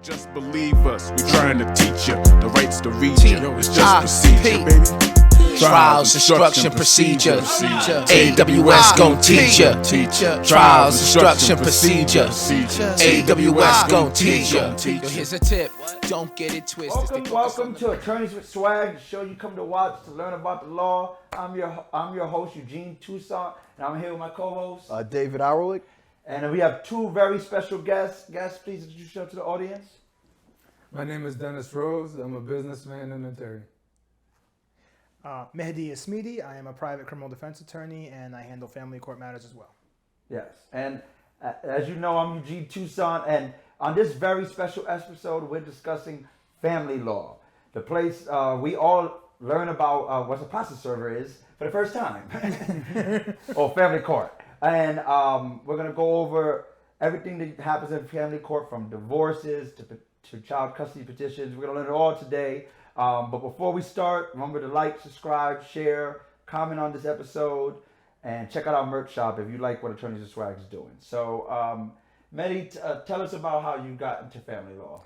Just believe us, we trying to teach you the rights to read you. It's just procedure, baby. Trials, instruction, procedure. AWS gon' teach ya. Trials, instruction, procedure. AWS gon' teach ya. Here's a tip, don't get it twisted. Welcome to Attorneys with Swag, the show you come to watch to learn about the law. I'm your host, Eugene Toussaint, and I'm here with my co-host, David Ourlicht. And we have two very special guests. Guests, please introduce yourself to the audience. My name is Dennis Rose. I'm a businessman and attorney. Mehdi Essmidi. I am a private criminal defense attorney, and I handle family court matters as well. Yes, and as you know, I'm Eugene Toussaint, and on this very special episode, we're discussing family law, the place we all learn about what a process server is for the first time, or family court. And we're going to go over everything that happens in family court, from divorces to child custody petitions. We're going to learn it all today. But before we start, remember to like, subscribe, share, comment on this episode, and check out our merch shop if you like what Attorneys with Swag is doing. So, Mehdi, tell us about how you got into family law.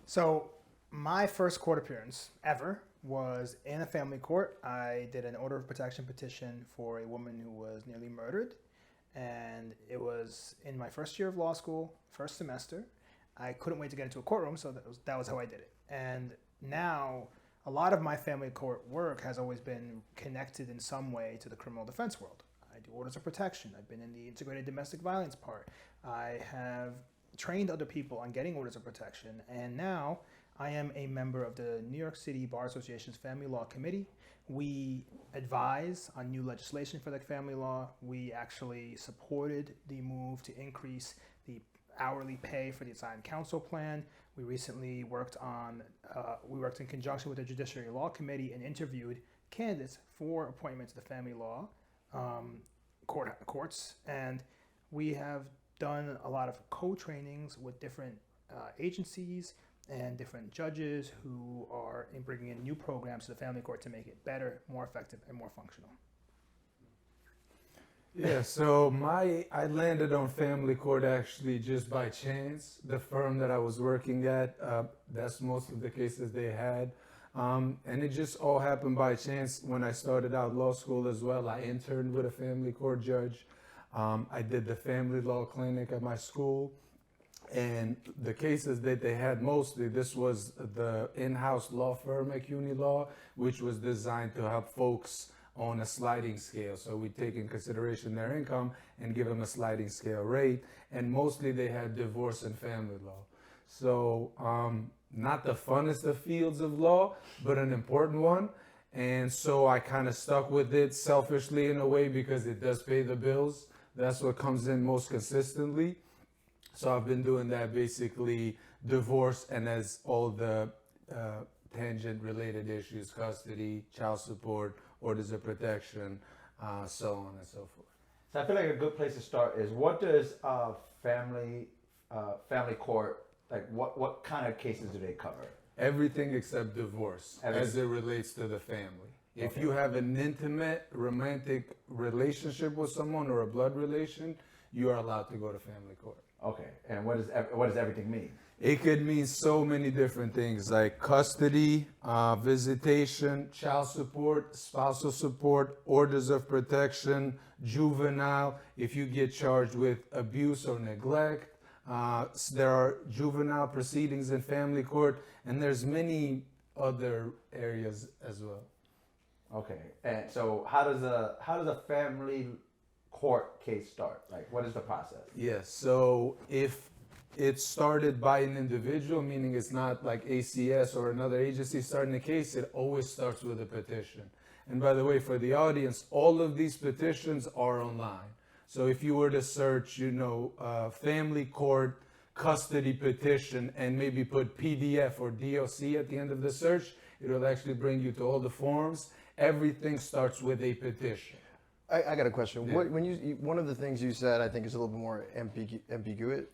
So, my first court appearance ever was in a family court. I did an order of protection petition for a woman who was nearly murdered. And it was in my first year of law school, first semester. I couldn't wait to get into a courtroom, so that was how I did it. And now, a lot of my family court work has always been connected in some way to the criminal defense world. I do orders of protection. I've been in the integrated domestic violence part. I have trained other people on getting orders of protection. And now, I am a member of the New York City Bar Association's Family Law Committee. We advise on new legislation for the family law. We actually supported the move to increase the hourly pay for the assigned counsel plan. We recently worked in conjunction with the Judiciary Law Committee and interviewed candidates for appointment to the family law courts. And we have done a lot of co-trainings with different agencies and different judges who are bringing in new programs to the family court to make it better, more effective, and more functional. Yeah, so I landed on family court actually just by chance. The firm that I was working at, that's most of the cases they had. And it just all happened by chance. When I started out law school as well, I interned with a family court judge. I did the family law clinic at my school. And the cases that they had mostly, this was the in-house law firm at CUNY Law, which was designed to help folks on a sliding scale. So we take in consideration their income and give them a sliding scale rate. And mostly they had divorce and family law. So not the funnest of fields of law, but an important one. And so I kind of stuck with it selfishly in a way because it does pay the bills. That's what comes in most consistently. So I've been doing that basically, divorce and as all the tangent related issues, custody, child support, orders of protection, so on and so forth. So I feel like a good place to start is, what does family court, like what kind of cases do they cover? Everything except divorce as it relates to the family. Okay. If you have an intimate romantic relationship with someone or a blood relation, you are allowed to go to family court. Okay, and what does everything mean? It could mean so many different things, like custody, visitation, child support, spousal support, orders of protection, juvenile, if you get charged with abuse or neglect. There are juvenile proceedings in family court, and there's many other areas as well. Okay, and so how does a family court case start? Like, what is the process? Yes, so if it's started by an individual, meaning it's not like ACS or another agency starting a case, it always starts with a petition. And by the way, for the audience, all of these petitions are online. So if you were to search, family court custody petition and maybe put PDF or DOC at the end of the search, it will actually bring you to all the forms. Everything starts with a petition. I got a question. Yeah. When one of the things you said, I think, is a little bit more ambiguous.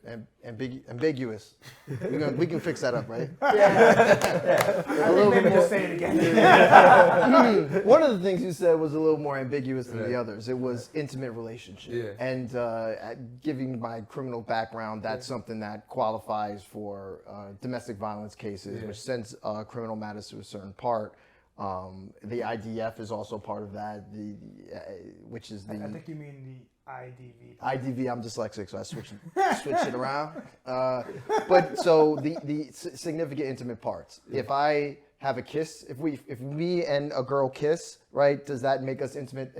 We can fix that up, right? A little bit more. Say it again. One of the things you said was a little more ambiguous than the Right. others. It was intimate relationship. Yeah. And giving my criminal background, that's something that qualifies for domestic violence cases, Yeah. which sends criminal matters to a certain part. The IDF is also part of that, which is the I think you mean the IDV. IDV. I'm dyslexic, so I switched it around. But so the significant intimate parts. If I have a kiss, if me and a girl kiss, right? Does that make us intimate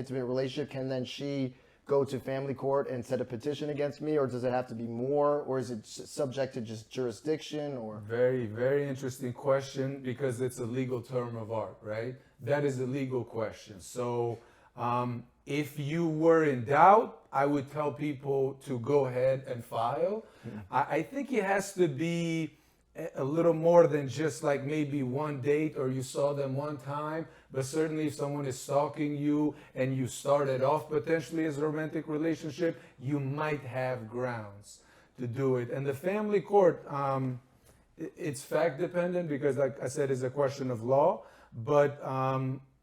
relationship? Can then she go to family court and set a petition against me, or does it have to be more, or is it subject to just jurisdiction, or? Very, very interesting question, because it's a legal term of art, right? That is a legal question. So if you were in doubt, I would tell people to go ahead and file. I think it has to be a little more than just like maybe one date or you saw them one time, but certainly if someone is stalking you and you started off potentially as a romantic relationship, you might have grounds to do it. And the family court, it's fact dependent, because like I said, it's a question of law, but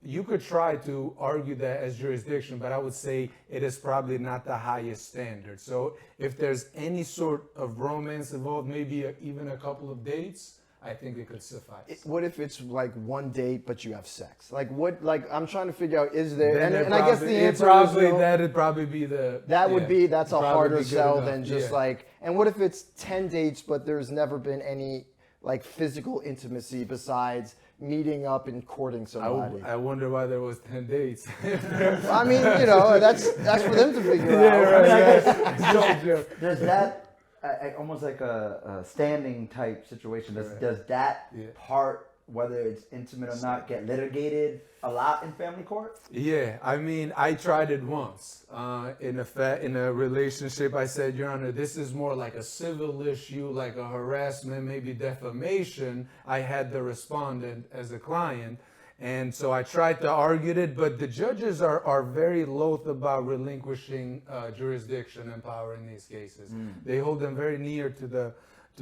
you could try to argue that as jurisdiction, but I would say it is probably not the highest standard. So if there's any sort of romance involved, maybe even a couple of dates, I think it could suffice. What if it's like one date but you have sex? Like what? Like I'm trying to figure out, is there? Then And I guess the answer is no. that'd probably be the. That would be, that's a probably harder be good sell enough. than just Yeah. like, and what if it's 10 dates but there's never been any like physical intimacy besides meeting up and courting somebody? I wonder why there was 10 dates. I mean, that's for them to figure out. Does that almost like a standing type situation? Does that part, whether it's intimate or not, get litigated a lot in family court? Yeah, I mean, I tried it once in a relationship. I said, Your Honor, this is more like a civil issue, like a harassment, maybe defamation. I had the respondent as a client, and so I tried to argue it, but the judges are very loath about relinquishing jurisdiction and power in these cases. They hold them very near to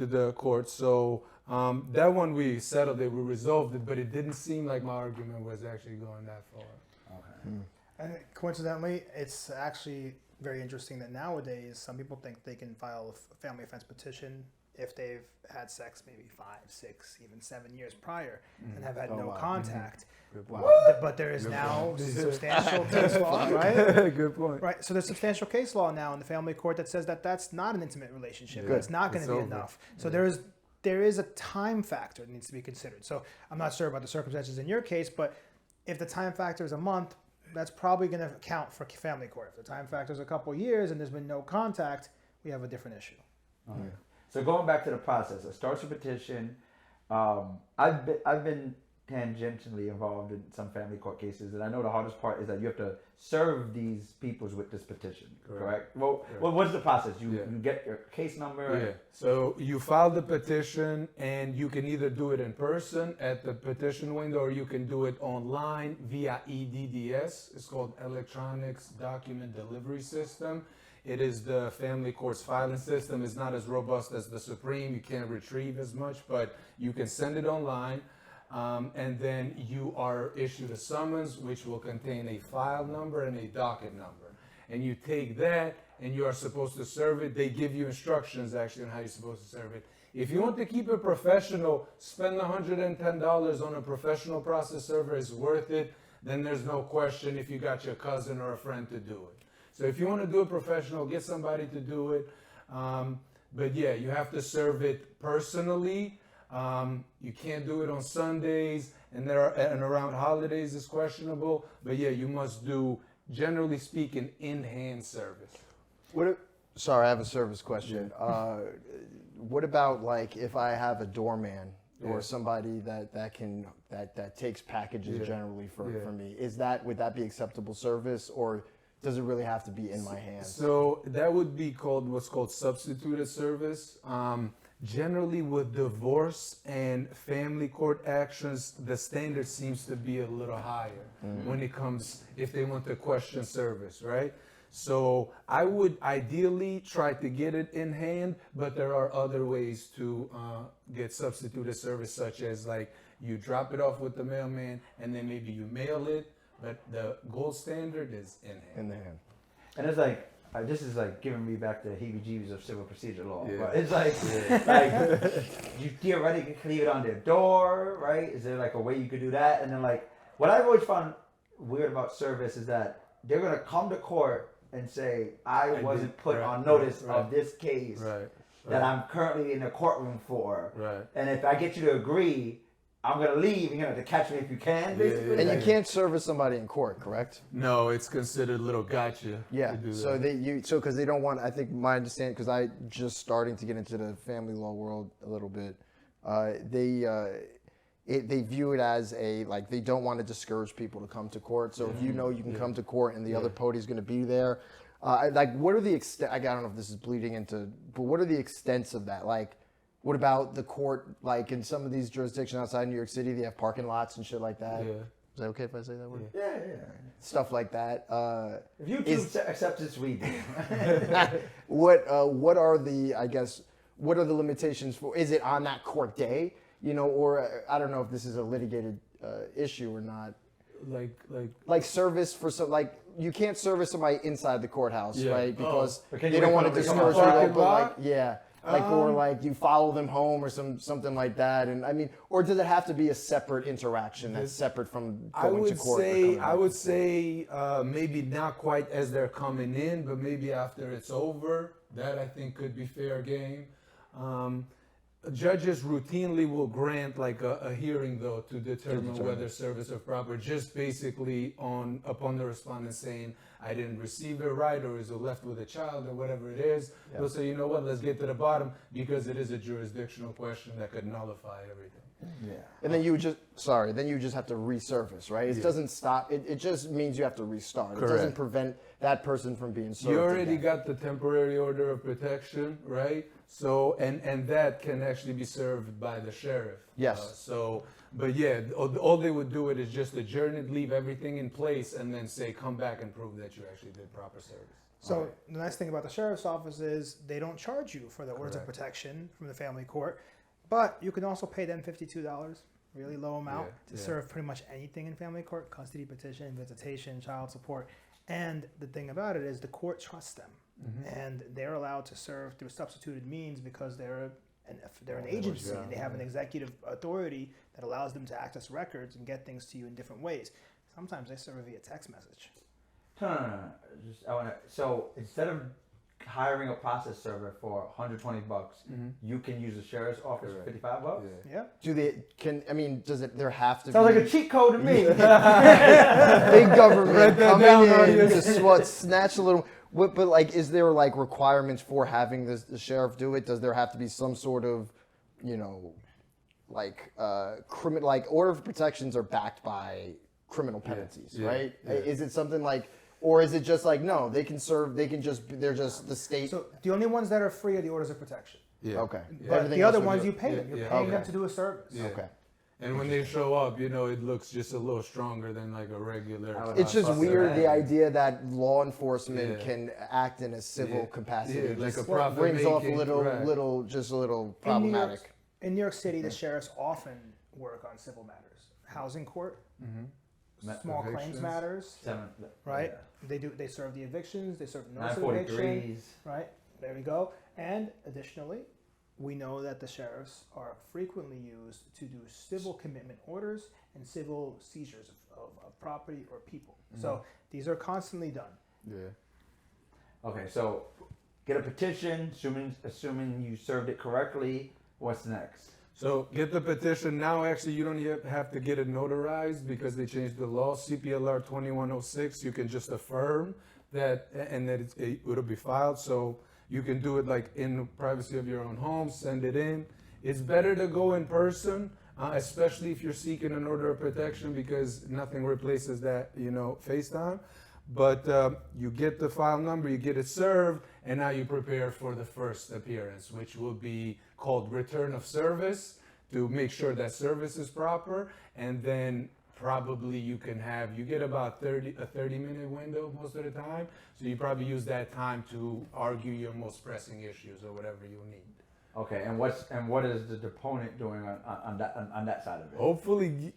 the court. So that one we settled it, we resolved it, but it didn't seem like my argument was actually going that far. Okay. And coincidentally, it's actually very interesting that nowadays some people think they can file a family offense petition if they've had sex maybe 5, 6, even 7 years prior and have had no contact. But there is now substantial case law, right? Good point. Right. So there's substantial case law now in the family court that says that that's not an intimate relationship. Yeah. It's not going It's to be over. enough. So there is a time factor that needs to be considered. So I'm not sure about the circumstances in your case, but if the time factor is a month, that's probably going to count for family court. If the time factor is a couple of years and there's been no contact, we have a different issue. Okay. So going back to the process, it starts a petition. I've been tangentially involved in some family court cases, and I know the hardest part is that you have to serve these peoples with this petition. Correct? Well, what's the process? You get your case number. Yeah. So you file the petition, and you can either do it in person at the petition window, or you can do it online via EDDS. It's called Electronics Document Delivery System. It is the family court's filing system. It's not as robust as the Supreme. You can't retrieve as much, but you can send it online. And then you are issued a summons, which will contain a file number and a docket number. And you take that, and you are supposed to serve it. They give you instructions, actually, on how you're supposed to serve it. If you want to keep it professional, spend $110 on a professional process server. It's worth it. Then there's no question if you got your cousin or a friend to do it. So if you want to do it professional, get somebody to do it. But yeah, you have to serve it personally. You can't do it on Sundays, and around holidays is questionable. But yeah, you must do, generally speaking, in-hand service. Sorry, I have a service question. What about like if I have a doorman or somebody that takes packages generally for me? Would that be acceptable service, or does it really have to be in my hands? So that would be what's called substituted service. generally with divorce and family court actions, the standard seems to be a little higher when it comes, if they want to question service, right? So I would ideally try to get it in hand, but there are other ways to get substituted service, such as like you drop it off with the mailman and then maybe you mail it, but the gold standard is in hand. In the hand. And it's like, this is like giving me back the heebie-jeebies of civil procedure law. Yeah. But it's like, like you theoretically can leave it on their door, right? Is there like a way you could do that? And then like, what I've always found weird about service is that they're gonna come to court and say, I wasn't put on notice of this case that I'm currently in the courtroom for. Right. And if I get you to agree, I'm gonna leave. You're gonna have to catch me if you can, basically. And you can't service somebody in court, correct? No, it's considered a little gotcha. Yeah. To do So that. because they don't want. I think my understanding, because I just starting to get into the family law world a little bit. They view it as like they don't want to discourage people to come to court. So if you know you can come to court and the other party is going to be there, like what are the extent? I don't know if this is bleeding into, but what are the extents of that? Like, what about the court? Like in some of these jurisdictions outside New York City, they have parking lots and shit like that. Yeah. Is that okay if I say that word? Yeah. Stuff like that. If you choose to accept this, we do. What are the, I guess, what are the limitations for? Is it on that court day? You know, or I don't know if this is a litigated issue or not. Like service for some, like you can't service somebody inside the courthouse, right? Because they don't want to discourage you. But or like you follow them home or something like that. And I mean, or does it have to be a separate interaction that's separate from going to court? I would say maybe not quite as they're coming in, but maybe after it's over. That I think could be fair game. Judges routinely will grant like a hearing though to determine whether service of proper, just basically upon the respondent saying I didn't receive it right or is it left with a child or whatever it is. Yeah. They'll say, you know what, let's get to the bottom because it is a jurisdictional question that could nullify everything. Yeah. And then you just have to resurface, right? It doesn't stop. It just means you have to restart. Correct. It doesn't prevent that person from being served. You already got the temporary order of protection, right? So, and that can actually be served by the sheriff. Yes. But yeah, all they would do it is just adjourn it, leave everything in place, and then say, come back and prove that you actually did proper service. So the nice thing about the sheriff's office is they don't charge you for the orders of protection from the family court, but you can also pay them $52, really low amount, to serve pretty much anything in family court: custody petition, visitation, child support. And the thing about it is the court trusts them, and they're allowed to serve through substituted means because they're an agency and they have an executive authority that allows them to access records and get things to you in different ways. Sometimes they serve via text message. No. So instead of hiring a process server for $120, you can use the sheriff's office for $55. Yeah. There have to Sounds be like a cheat code to me. big government coming in to snatch a little. But like, is there like requirements for having the sheriff do it? Does there have to be some sort of, criminal, like order of protections are backed by criminal penalties, right? Yeah. Is it something like, or is it just like, no, they're just the state? So the only ones that are free are the orders of protection. Yeah. Okay. But the other ones you pay them. You're paying them to do a service. Yeah. Okay. And when they show up, it looks just a little stronger than like a regular. It's just weird the idea that law enforcement can act in a civil capacity. Like a brings off a little problematic. In New York City, the sheriffs often work on civil matters, housing court, small claims matters, right? Yeah. They serve the evictions, they serve the notice of eviction, right? There we go. And additionally, we know that the sheriffs are frequently used to do civil commitment orders and civil seizures of property or people. So these are constantly done. Yeah. Okay, so get a petition, assuming you served it correctly. What's next? So get the petition. Now actually you don't have to get it notarized because they changed the law. CPLR 2106, you can just affirm that and that it'll be filed. So you can do it like in the privacy of your own home, send it in. It's better to go in person, especially if you're seeking an order of protection because nothing replaces that, FaceTime. But you get the file number, you get it served, and now you prepare for the first appearance, which will be called return of service to make sure that service is proper, and then probably you get about a 30-minute window most of the time, so you probably use that time to argue your most pressing issues or whatever you need. Okay, and what is the deponent doing on that side of it? Hopefully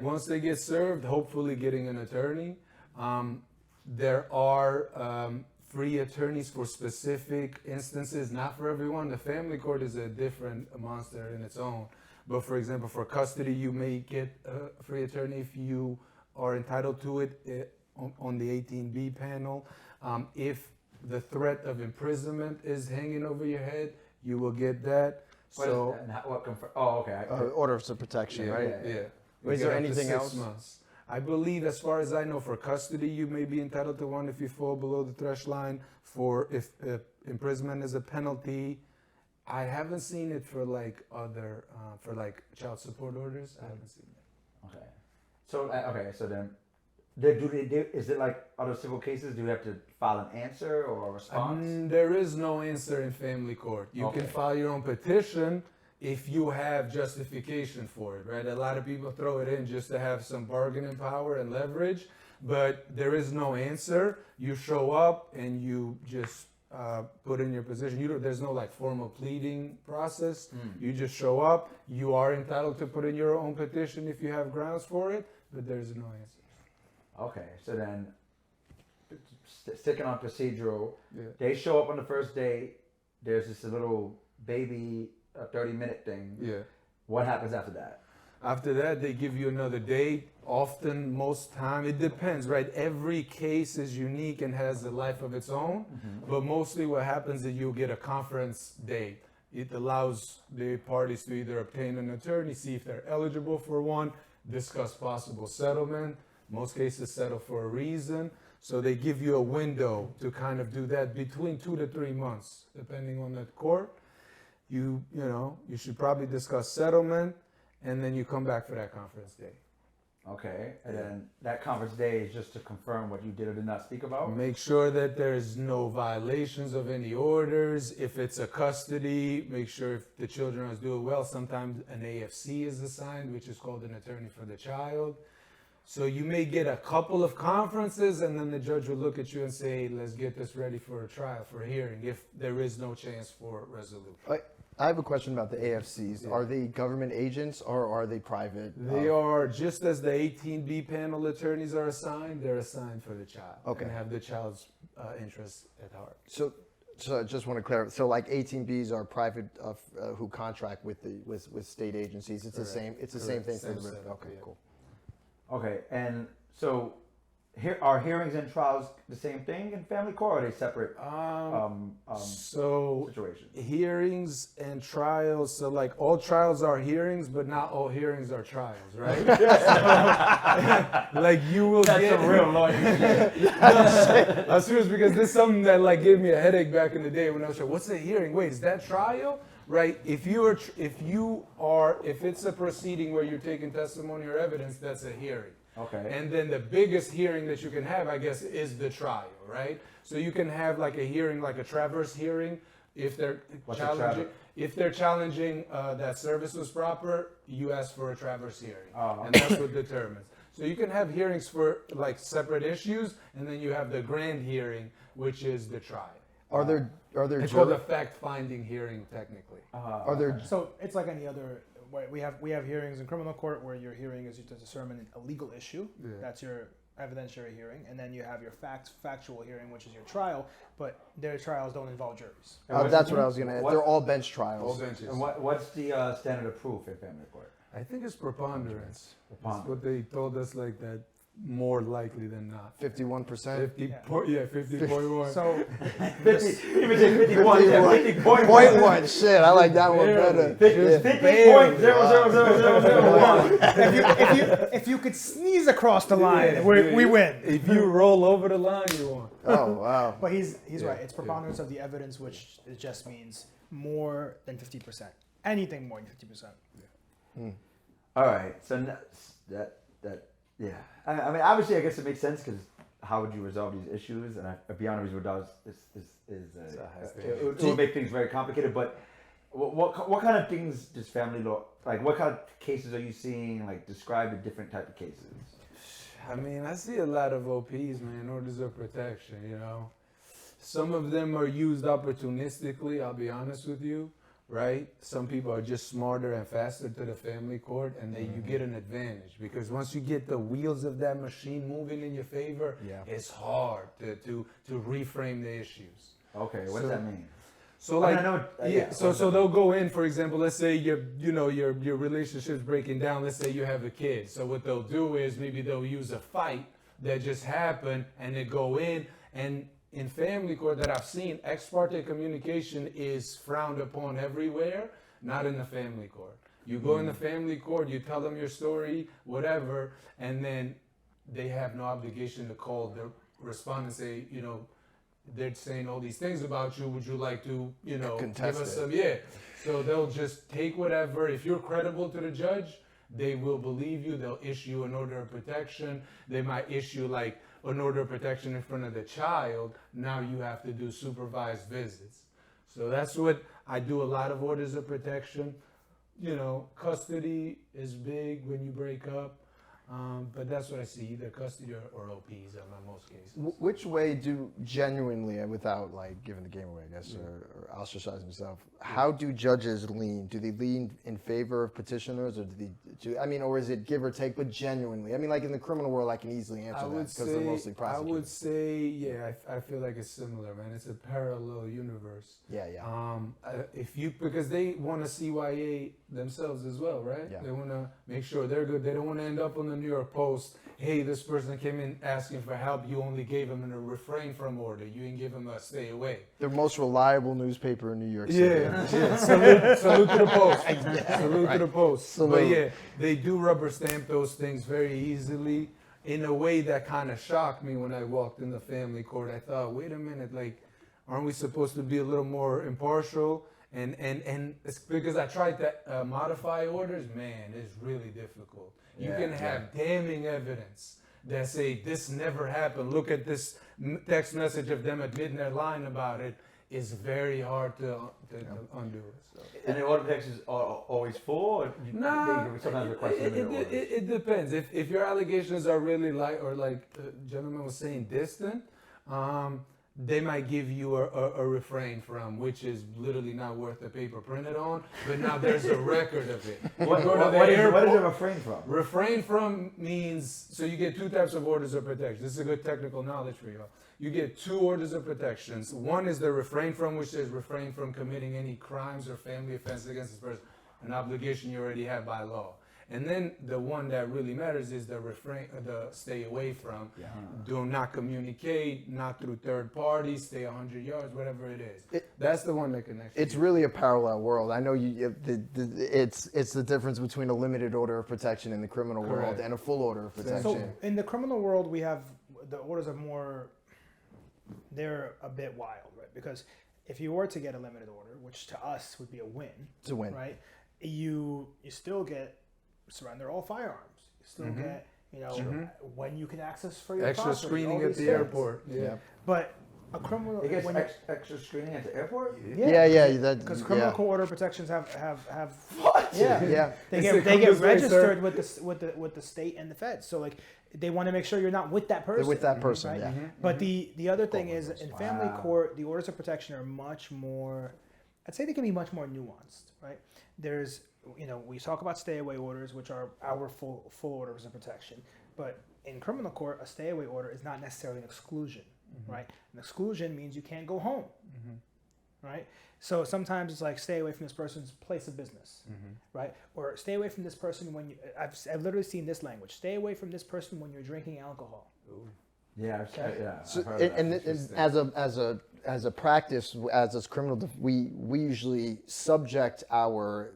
once they get served, hopefully getting an attorney. There are free attorneys for specific instances, not for everyone. The family court is a different monster in its own. But for example, for custody, you may get a free attorney if you are entitled to it on the 18B panel. If the threat of imprisonment is hanging over your head, you will get that. Orders of protection, right? Yeah. Is there anything else? Months. I believe, as far as I know, for custody, you may be entitled to one if you fall below the threshold line. For if imprisonment is a penalty, I haven't seen it for child support orders. I haven't seen it. Okay. So then, is it like other civil cases? Do you have to file an answer or a response? There is no answer in family court. You can file your own petition if you have justification for it, right? A lot of people throw it in just to have some bargaining power and leverage, but there is no answer. You show up and you just put in your position. There's no formal pleading process. You just show up. You are entitled to put in your own petition if you have grounds for it, but there's no answer. Okay, so then sticking on procedural, they show up on the first day. There's this little baby 30-minute thing. Yeah. What happens after that? After that, they give you another date. Often, most time, it depends, right? Every case is unique and has a life of its own. But mostly what happens is you get a conference date. It allows the parties to either obtain an attorney, see if they're eligible for one, discuss possible settlement. Most cases settle for a reason. So they give you a window to kind of do that between 2 to 3 months, depending on the court. You should probably discuss settlement, and then you come back for that conference day. Okay, and then that conference day is just to confirm what you did or did not speak about? Make sure that there's no violations of any orders. If it's a custody, make sure if the children are doing well. Sometimes an AFC is assigned, which is called an attorney for the child. So you may get a couple of conferences, and then the judge will look at you and say, let's get this ready for a trial, for a hearing, if there is no chance for resolution. I have a question about the AFCs. Are they government agents or are they private? They are, just as the 18B panel attorneys are assigned, they're assigned for the child. Okay. And have the child's interests at heart. So I just want to clarify. So like 18Bs are private who contract with state agencies. It's the same. It's the same thing for the setup, Okay, yeah. cool. Okay, and so here are hearings and trials the same thing in family court, or are they separate So situations? hearings and trials, so all trials are hearings, but not all hearings are trials, right? You will That's get a real lawyer. I'm serious, because this is something that gave me a headache back in the day when I was like, what's a hearing? Wait, is that trial? Right? If it's a proceeding where you're taking testimony or evidence, that's a hearing. Okay. And then the biggest hearing that you can have, I guess, is the trial, right? So you can have a hearing, like a traverse hearing, if they're challenging that service was proper, you ask for a traverse hearing, and that's what determines. So you can have hearings for separate issues, and then you have the grand hearing, which is the trial. Are there It's called a fact-finding hearing, technically. are there So it's like any other. We have hearings in criminal court where your hearing is to determine a legal issue. Yeah. That's your evidentiary hearing, and then you have your factual hearing, which is your trial. But their trials don't involve juries. that's what I was going to ask. They're all bench trials. All benches. And what's the standard of proof in family court? I think it's preponderance. Preponderance. That's what they told us, that more likely than not. 51%. 50.1. So 50, even say 51, 50.1. 0.1. Shit, I like that one better. 50.0001. if you could sneeze across the line, we win. If you roll over the line, you won. Oh, wow. But he's right. It's preponderance of the evidence, which it just means more than 50%. Anything more than 50%. All right, so yeah. I mean, obviously, I guess it makes sense because how would you resolve these issues? And I'll be honest with you, it would make things very complicated. But What kind of things does family law, like what kind of cases are you seeing? Like describe the different type of cases. I mean, I see a lot of OPs, man, orders of protection, you know. Some of them are used opportunistically, I'll be honest with you, right? Some people are just smarter and faster to the family court, and then you get an advantage. Because once you get the wheels of that machine moving in your favor, it's hard to reframe the issues. Okay, what does that mean? So like, so they'll go in, for example, let's say your relationship's breaking down, let's say you have a kid. So what they'll do is maybe they'll use a fight that just happened and they go in, and in family court that I've seen, ex parte communication is frowned upon everywhere, not in the family court. You go in the family court, you tell them your story, whatever, and then they have no obligation to call the respondent and say, you know, they're saying all these things about you. Would you like to, you know, give us some? Yeah. So they'll just take whatever. If you're credible to the judge, they will believe you. They'll issue an order of protection. They might issue like an order of protection in front of the child. Now you have to do supervised visits. So that's what I do. A lot of orders of protection. You know, custody is big when you break up. But that's what I see, either custody or OPs in most cases. Which way do genuinely, and without like giving the game away, I guess, or ostracizing himself, how do judges lean? Do they lean in favor of petitioners, or or is it give or take, but genuinely? I mean, like in the criminal world, I can easily answer that because they're mostly prosecutors. I would say, yeah, I feel like it's similar, man. It's a parallel universe. Yeah. Because they want to CYA themselves as well, right? Yeah. They want to make sure they're good. They don't want to end up on the New York Post, hey, this person came in asking for help. You only gave him a refrain from order. You didn't give him a stay away. The most reliable newspaper in New York City. Yeah. Salute to the Post. Salute to the Post. Salute. But yeah, they do rubber stamp those things very easily in a way that kind of shocked me when I walked in the family court. I thought, wait a minute, like, aren't we supposed to be a little more impartial? And it's because I tried to modify orders, man, it's really difficult. You can have damning evidence that say this never happened. Look at this text message of them admitting their lying about it. It's very hard to undo it. So. And the order of protection is always full, or they sometimes request limited orders? It depends. If your allegations are really light, or like the gentleman was saying, distant, they might give you a refrain from, which is literally not worth the paper printed on, but now there's a record of it. What is a refrain from? Refrain from means, so you get two types of orders of protection. This is a good technical knowledge for you. You get two orders of protections. One is the refrain from, which says refrain from committing any crimes or family offenses against this person, an obligation you already have by law. And then the one that really matters is the refrain, the stay away from. Yeah. Do not communicate, not through third parties, stay 100 yards, whatever it is. That's the one that connects. It's really a parallel world. I know it's the difference between a limited order of protection in the criminal world and a full order of protection. So in the criminal world, we have the orders are more. They're a bit wild, right? Because if you were to get a limited order, which to us would be a win, it's a win, right? You still get surrender all firearms. You still get, when you can access for your extra property, screening at the airport. Yeah. But a criminal it gets extra screening at the airport? Yeah. Because criminal court order protections have what? Yeah. They get registered with the state and the feds. So like they want to make sure you're not with that person. They're with that person, right? yeah. But the other thing is in family court, the orders of protection are much more. I'd say they can be much more nuanced, right? There's we talk about stay away orders, which are our full orders of protection. But in criminal court, a stay away order is not necessarily an exclusion, right? An exclusion means you can't go home, right? So sometimes it's like stay away from this person's place of business, right? Or stay away from this person when you. I've literally seen this language. Stay away from this person when you're drinking alcohol. Ooh. Yeah, So, and as a practice, as a criminal, we usually subject our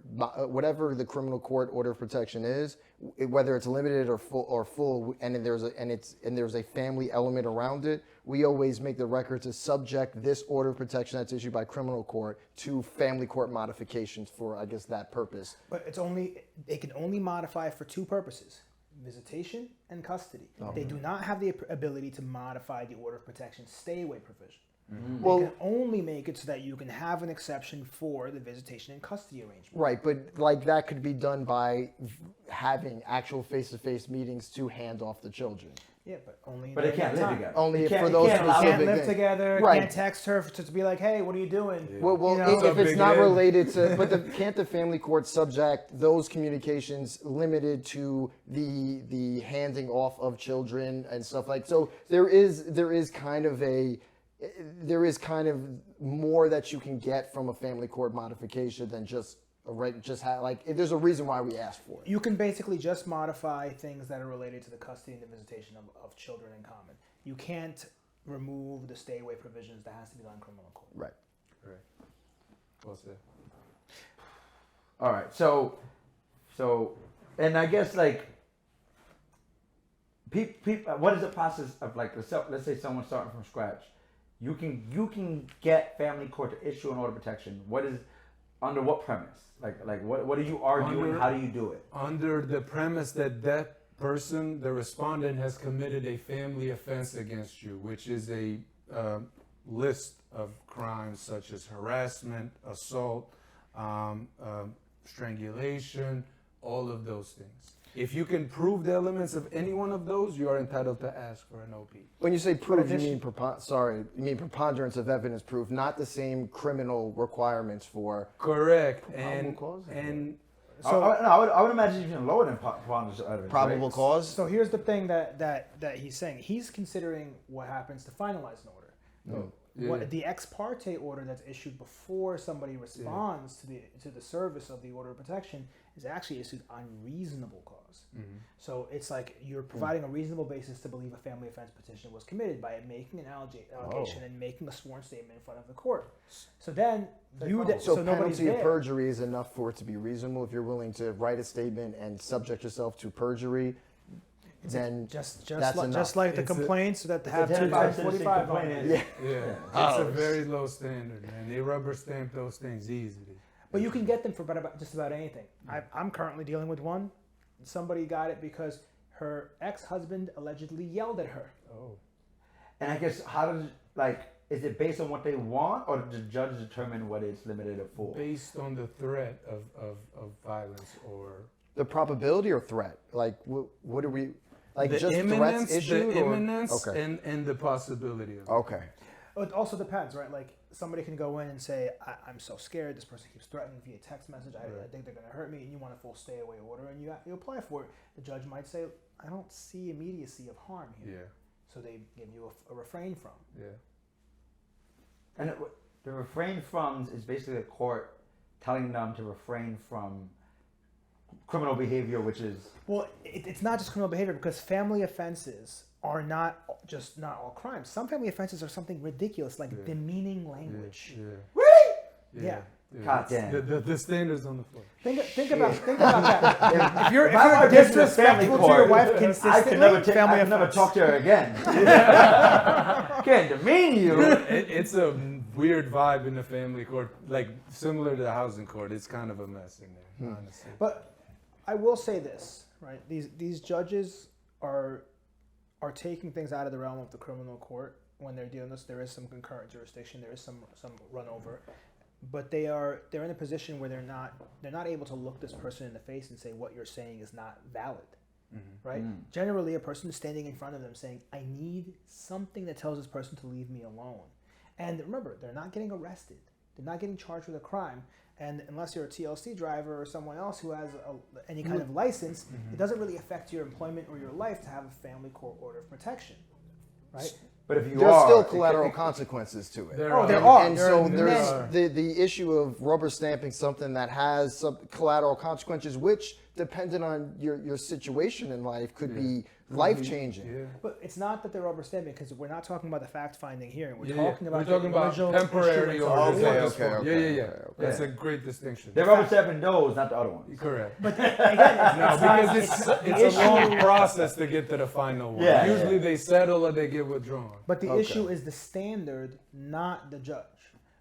whatever the criminal court order of protection is, whether it's limited or full, and there's a family element around it. We always make the record to subject this order of protection that's issued by criminal court to family court modifications for, I guess, that purpose. But they can only modify for two purposes: visitation and custody. They do not have the ability to modify the order of protection stay away provision. They Well- can only make it so that you can have an exception for the visitation and custody arrangement. Right, but like that could be done by having actual face-to-face meetings to hand off the children. Yeah, but only. But they can't live together. Only You can't- for you those can't allow- specific Can't live things. together. Right. Can't text her to be like, "Hey, what are you doing?" Well, You know? if it's big not head. related to, but can't the family court subject those communications limited to the handing off of children and stuff like? So there is kind of more that you can get from a family court modification than just there's a reason why we asked for it. You can basically just modify things that are related to the custody and the visitation of children in common. You can't remove the stay away provisions. That has to be done in criminal court. Right. Correct. Well said. All right. So, and I guess like, what is the process of like, let's say someone starting from scratch, you can get family court to issue an order of protection. What is under what premise? Like what are you arguing? How do you do it? Under the premise that that person, the respondent, has committed a family offense against you, which is a list of crimes such as harassment, assault, strangulation, all of those things. If you can prove the elements of any one of those, you are entitled to ask for an OP. When you say proof, you mean preponderance of evidence proof, not the same criminal requirements for. Correct. Probable cause? And So I would imagine even lower than preponderance of evidence. Probable right? cause. So here's the thing that he's saying. He's considering what happens to finalize an order. What the ex parte order that's issued before somebody responds to the service of the order of protection is actually issued on reasonable cause. So it's like you're providing a reasonable basis to believe a family offense petition was committed by making an allegation and making a sworn statement in front of the court. So then So nobody's penalty of there. perjury is enough for it to be reasonable. If you're willing to write a statement and subject yourself to perjury, then Just that's enough. just like the It's a- complaints that have 10 245 on complaint it. is- it's a very low standard, man. They rubber stamp those things easily. But you can get them for just about anything. I'm currently dealing with one. Somebody got it because her ex-husband allegedly yelled at her. Oh. And I guess is it based on what they want, or does the judge determine what it's limited for? Based on the threat of violence or the probability or threat, like what are we like? the Just imminence, threats issued, the or? imminence, Okay. and the possibility of it. Okay. It also depends, right? Like somebody can go in and say, I'm so scared. This person keeps threatening via text message. I think they're going to hurt me. And you want a full stay away order, and you apply for it. The judge might say, I don't see immediacy of harm here. Yeah, So they give you a refrain from. yeah. And the refrain from is basically the court telling them to refrain from criminal behavior, which is Well, it's not just criminal behavior because family offenses are not all crimes. Some family offenses are something ridiculous, like demeaning language. Yeah. God damn. The standards on the floor. Think about that. If you're I went to the disrespectful to your wife consistently, I could never, family I could never offense. talk to her again. Can't demean you. It's a weird vibe in the family court, like similar to the housing court. It's kind of a mess in there, honestly. But I will say this, right? These judges are taking things out of the realm of the criminal court when they're doing this. There is some concurrent jurisdiction. There is some run over, but they're in a position where they're not able to look this person in the face and say what you're saying is not valid. Right? Generally, a person is standing in front of them saying, I need something that tells this person to leave me alone. And remember, they're not getting arrested. They're not getting charged with a crime. And unless you're a TLC driver or someone else who has any kind of license, it doesn't really affect your employment or your life to have a family court order of protection. Right? But if you There's are, still collateral consequences to it. There Oh, are. there are. And There so are there's many. the issue of rubber stamping something that has some collateral consequences, which, depending on your situation in life, could be life-changing. Yeah. But it's not that they're rubber stamping because we're not talking about the fact finding here. We're Yeah, talking about we're talking the about original temporary issuance orders. of the order. Okay. Yeah. That's a great distinction. they're rubber stamping those, not the other ones. Correct. But again, No, because it's a long process to get to the final one. Yeah, Usually they settle or they get withdrawn. but the issue is the standard, not the judge.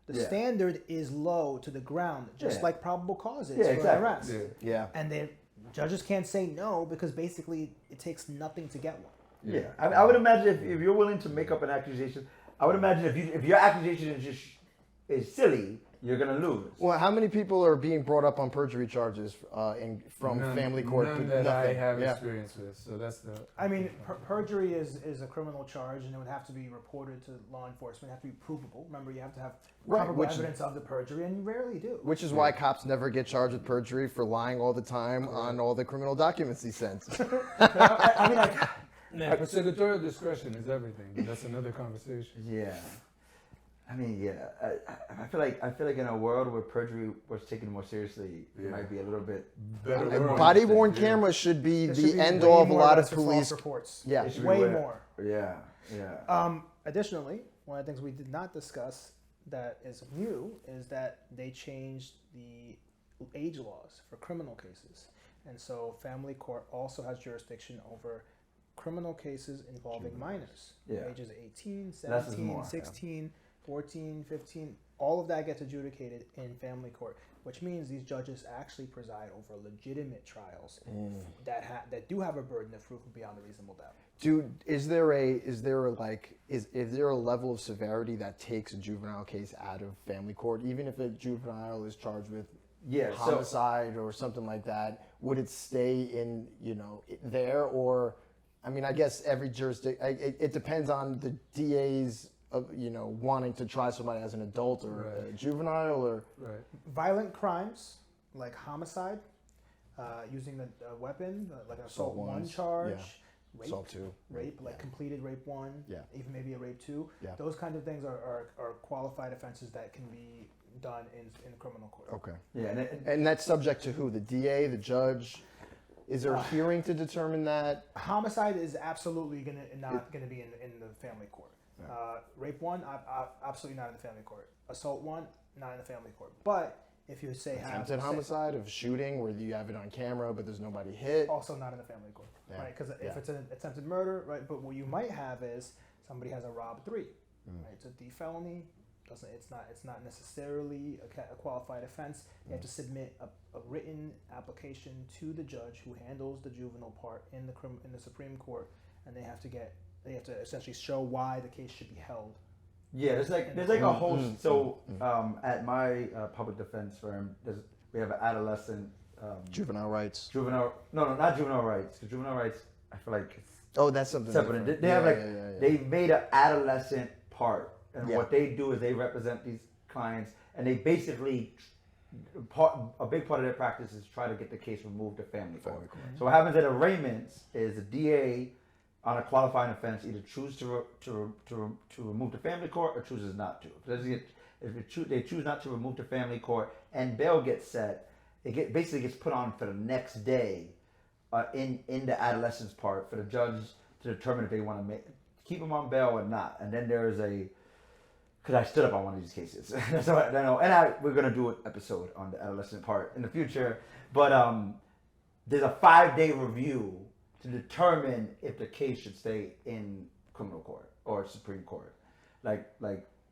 The standard is low to the ground, just Yeah. like probable cause is Yeah, for exactly. an arrest. Yeah. And the judges can't say no because basically it takes nothing to get one. Yeah, I would imagine if you're willing to make up an accusation, I would imagine if your accusation is silly, you're gonna lose. Well, how many people are being brought up on perjury charges from family court? None that I have Yeah. experience with. So that's the. I mean, perjury is a criminal charge, and it would have to be reported to law enforcement. It have to be provable. Remember, you have to have Right, probable which- evidence of the perjury, and you rarely do. Which is why cops never get charged with perjury for lying all the time on all the criminal documents he sends. I mean, like, Prosecutorial discretion is everything. But that's another conversation. Yeah. I mean, yeah. I feel like in a world where perjury was taken more seriously, it might be a little bit Better And world. body-worn cameras should be there the should be end way all of a more lot of arrests for false police. reports. Yeah. It should be Way more. Yeah. Additionally, one of the things we did not discuss that is new is that they changed the age laws for criminal cases. And so family court also has jurisdiction over criminal cases involving minors. Yeah. Ages 18, Less is 17, more, yeah. 16, 14, 15, all of that gets adjudicated in family court, which means these judges actually preside over legitimate trials that do have a burden of proof beyond a reasonable doubt. Is there a level of severity that takes a juvenile case out of family court, even if a juvenile is charged with Yeah. So homicide or something like that? Would it stay in there, or I mean, I guess every jurisdiction. It depends on the DA's wanting to try somebody as an adult or a juvenile, or Right. Violent crimes like homicide, using a weapon, like an assault one ones, charge, yeah. rape, assault two. rape, like completed rape one, Yeah. even maybe a rape two. Yeah. Those kinds of things are qualified offenses that can be done in criminal court. Okay. yeah, And that's subject to who? The DA, the judge? Is there a hearing to determine that? Homicide is absolutely not gonna be in the family court. Rape one, absolutely not in the family court. Assault one, not in the family court. But if you say Attempted homicide of shooting where you have it on camera but there's nobody hit. also not in the family court, Yeah. right? Because Yeah. if it's an attempted murder, right? But what you might have is somebody has a rob three, right? It's a D felony. It's not necessarily a qualified offense. They have to submit a written application to the judge who handles the juvenile part in the Supreme Court, and they have to essentially show why the case should be held. yeah. There's like a whole. So at my public defense firm, we have an adolescent Juvenile rights. not juvenile rights. Because juvenile rights, I feel like it's Oh, that's something separate. different. They have like yeah. they made an adolescent part, and Yeah. what they do is they represent these clients, and they basically a big part of their practice is try to get the case removed to family court. So what happens at arraignments is the DA on a qualifying offense either choose to remove to family court or chooses not to. If they choose not to remove to family court and bail gets set, basically gets put on for the next day in the adolescence part for the judge to determine if they want to keep them on bail or not. And then there's because I stood up on one of these cases, so I don't know. And we're gonna do an episode on the adolescent part in the future. But there's a 5-day review to determine if the case should stay in criminal court or Supreme Court, like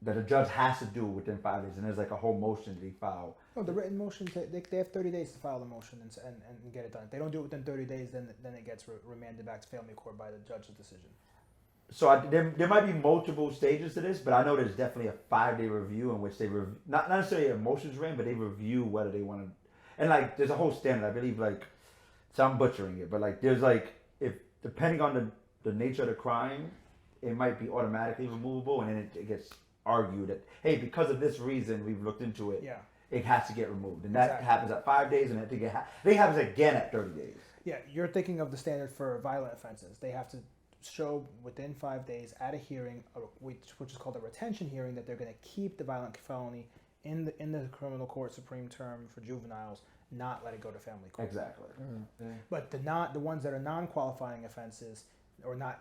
that a judge has to do within 5 days. And there's like a whole motion they file. No, the written motion, they have 30 days to file the motion and get it done. If they don't do it within 30 days, then it gets remanded back to family court by the judge's decision. So there might be multiple stages to this, but I know there's definitely a 5-day review in which they not necessarily a motions ring, but they review whether they want to. And like there's a whole standard, I believe, like, so I'm butchering it, but like there's like, if depending on the nature of the crime, it might be automatically removable, and then it gets argued that, hey, because of this reason we've looked into it, Yeah. it has to get removed, and that Exactly. happens at 5 days, and I think it happens again at 30 days. Yeah, you're thinking of the standard for violent offenses. They have to show within 5 days at a hearing, which is called a retention hearing, that they're going to keep the violent felony in the criminal court supreme term for juveniles, not let it go to family court. Exactly. But the ones that are non-qualifying offenses or not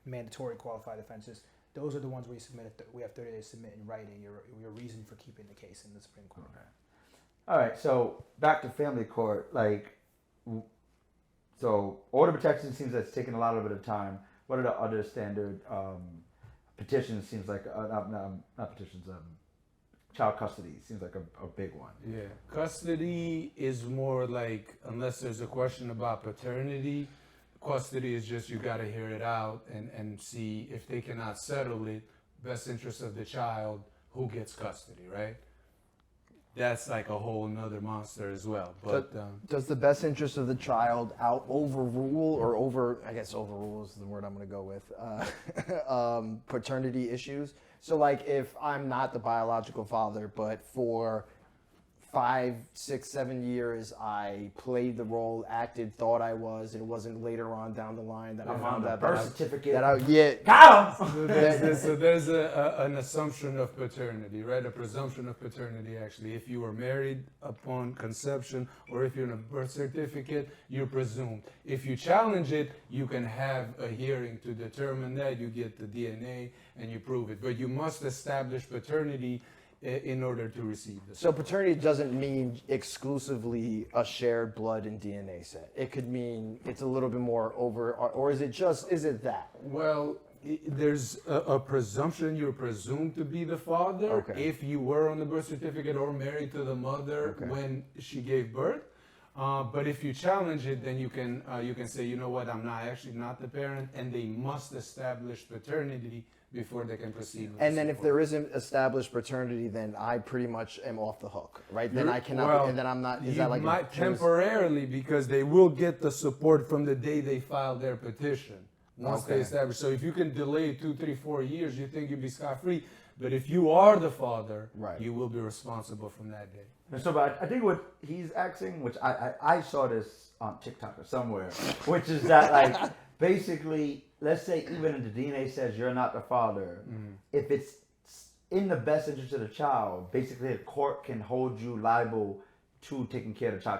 mandatory qualified offenses, those are the ones where we have 30 days to submit in writing your reason for keeping the case in the Supreme Court. Okay. All right, so back to family court, so order protection seems like it's taking a lot of time. What are the other standard petitions? Seems like not petitions. Child custody seems like a big one. Yeah, custody is more like, unless there's a question about paternity, custody is just you got to hear it out and see if they cannot settle it. best interest of the child, who gets custody, right? That's like a whole nother monster as well. But Does the best interest of the child overrule or overrule is the word I'm going to go with, paternity issues? So like if I'm not the biological father, but for 5, 6, 7 years, I played the role, acted, thought I was. It wasn't later on down the line that I found out birth certificate. Got him. so there's an assumption of paternity, right? A presumption of paternity, actually. If you were married upon conception or if you're in a birth certificate, you're presumed. If you challenge it, you can have a hearing to determine that. You get the DNA and you prove it. But you must establish paternity in order to receive this. So paternity doesn't mean exclusively a shared blood and DNA set. It could mean it's a little bit more over, or is it that? Well, there's a presumption you're presumed to be the father if you were on the birth certificate or married to the mother when she gave birth. But if you challenge it, then you can say, you know what, I'm not the parent, and they must establish paternity before they can proceed with And then if there isn't established paternity, then I pretty much am off the hook, right? Then I cannot, and then I'm not, is that like might temporarily, because they will get the support from the day they file their petition once they establish. So if you can delay 2, 3, 4 years, you think you'll be scot-free. But if you are the father, you will be responsible from that day. So, but I think what he's asking, which I saw this on TikTok or somewhere, which is that like basically, let's say even if the DNA says you're not the father, if it's in the best interest of the child, basically the court can hold you liable to taking care of the child.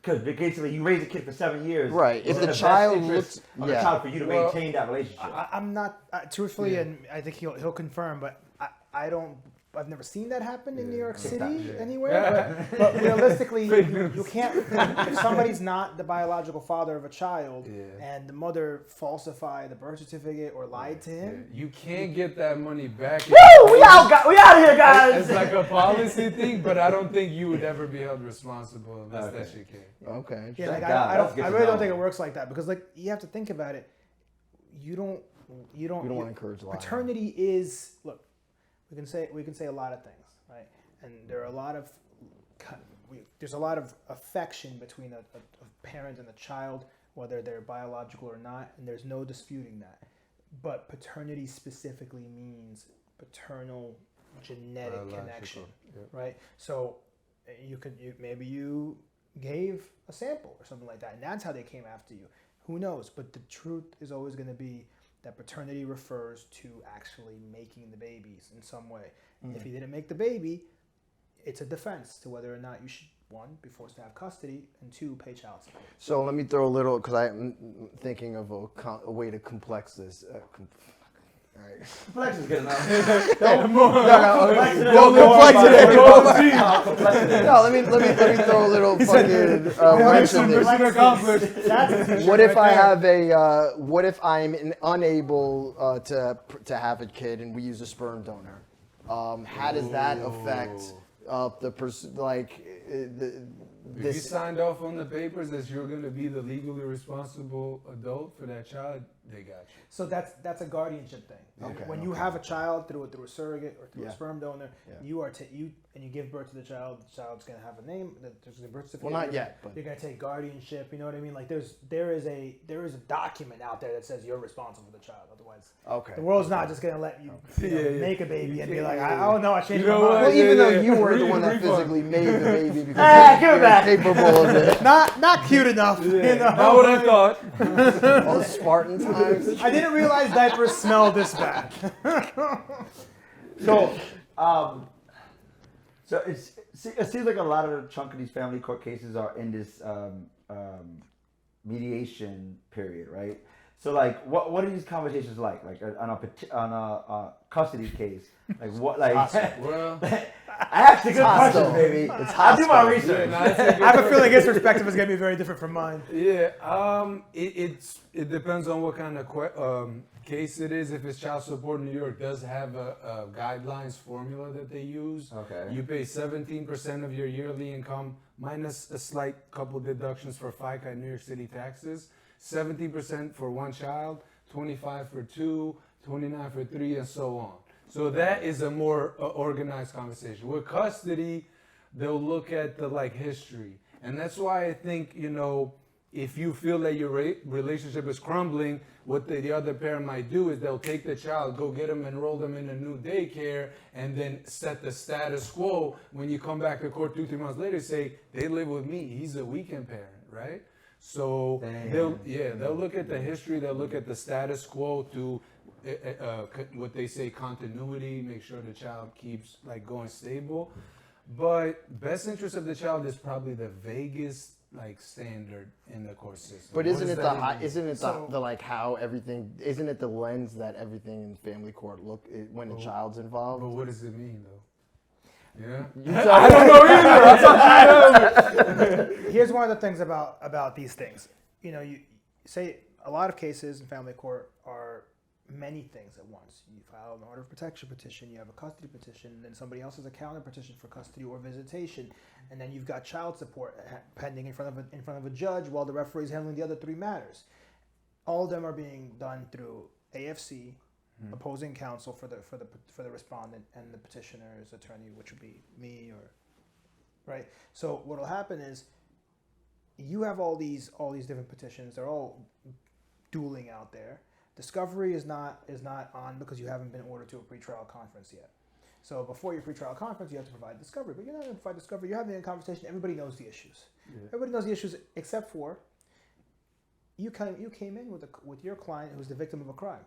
Because basically you raise a kid for 7 years. Right. If the child looks... of the child for you to maintain that relationship. I'm not, truthfully, and I think he'll confirm, but I've never seen that happen in New York City anywhere. But realistically, you can't. If somebody's not the biological father of a child and the mother falsified the birth certificate or lied to him, you can't get that money back. Woo! We out of here, guys. It's like a policy thing, but I don't think you would ever be held responsible unless that shit came. Okay. Yeah, like I really don't think it works like that, because like you have to think about it. You don't want to encourage lying. Paternity is, look, we can say a lot of things, right? And there are a lot of there's a lot of affection between a parent and a child, whether they're biological or not, and there's no disputing that. But paternity specifically means paternal genetic connection, right? So maybe you gave a sample or something like that, and that's how they came after you. Who knows? But the truth is always going to be that paternity refers to actually making the babies in some way. If you didn't make the baby, it's a defense to whether or not you should, 1, be forced to have custody, and 2, pay child support. So let me throw a little, because I'm thinking of a way to complex this. All right. Complex is good enough. No, let me throw a little fucking wrench in this. What if I have what if I'm unable to have a kid and we use a sperm donor? How does that affect the person? If you signed off on the papers that you're going to be the legally responsible adult for that child, they got you. So that's a guardianship thing. When you have a child through a surrogate or through a sperm donor, you give birth to the child's going to have a name. There's a birth certificate. Well, not yet, but you're going to take guardianship. You know what I mean? Like there is a document out there that says you're responsible for the child. Otherwise, the world's not just going to let you, make a baby and be like, oh no, I changed my mind. Well, even though you were the one that physically made the baby because you're capable of it. Not cute enough. Not what I thought. All the Spartan times. I didn't realize diapers smell this bad. So it seems like a lot of the chunk of these family court cases are in this mediation period, right? So like, what are these conversations like? Like on a custody case, like what? Like, well, I asked a good question, baby. I do my research. I have a feeling his perspective is going to be very different from mine. Yeah, it depends on what kind of case it is. If it's child support, New York does have a guidelines formula that they use. Okay. You pay 17% of your yearly income minus a slight couple deductions for FICA and New York City taxes. 70% for one child, 25 for 2, 29 for 3, and so on. So that is a more organized conversation. With custody, they'll look at the history. And that's why I think, if you feel that your relationship is crumbling, what the other parent might do is they'll take the child, go get them, enroll them in a new daycare, and then set the status quo. When you come back to court 2-3 months later, say, they live with me. He's a weekend parent, right? So they'll look at the history, they'll look at the status quo to what they say continuity, make sure the child keeps going stable. But best interest of the child is probably the vaguest standard in the court system. But isn't it how everything? Isn't it the lens that everything in family court when the child's involved? But what does it mean though? Yeah, I don't know either. Here's one of the things about these things. You say a lot of cases in family court are many things at once. You file an order of protection petition, you have a custody petition, and then somebody else has a counter petition for custody or visitation, and then you've got child support pending in front of a judge while the referee is handling the other 3 matters. All of them are being done through AFC, opposing counsel for the respondent and the petitioner's attorney, which would be me right. So what'll happen is you have all these different petitions. They're all dueling out there. Discovery is not on because you haven't been ordered to a pretrial conference yet. So before your pretrial conference, you have to provide discovery. But you're not going to provide discovery. You're having a conversation. Everybody knows the issues. Yeah. Everybody knows the issues except for you came in with your client who's the victim of a crime.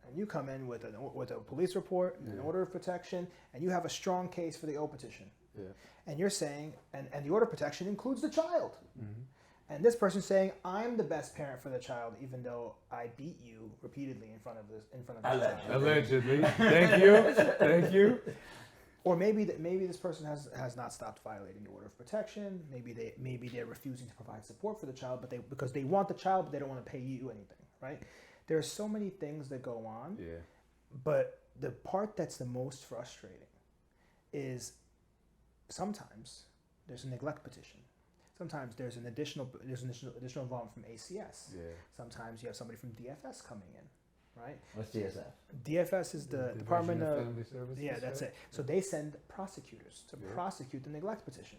And you come in with a police report, an order of protection, and you have a strong case for the O petition. Yeah. And you're saying, and the order of protection includes the child. Mm-hmm. And this person's saying, I'm the best parent for the child, even though I beat you repeatedly in front of the child. Allegedly. Thank you. Or maybe this person has not stopped violating the order of protection. Maybe they're refusing to provide support for the child, because they want the child, but they don't want to pay you anything, right? There are so many things that go on. Yeah. But the part that's the most frustrating is sometimes there's a neglect petition. Sometimes there's an additional involvement from ACS. Yeah. Sometimes you have somebody from DFS coming in, right? What's DSF? DFS is the Department of Family Services. Yeah, that's it. So they send prosecutors to prosecute the neglect petition.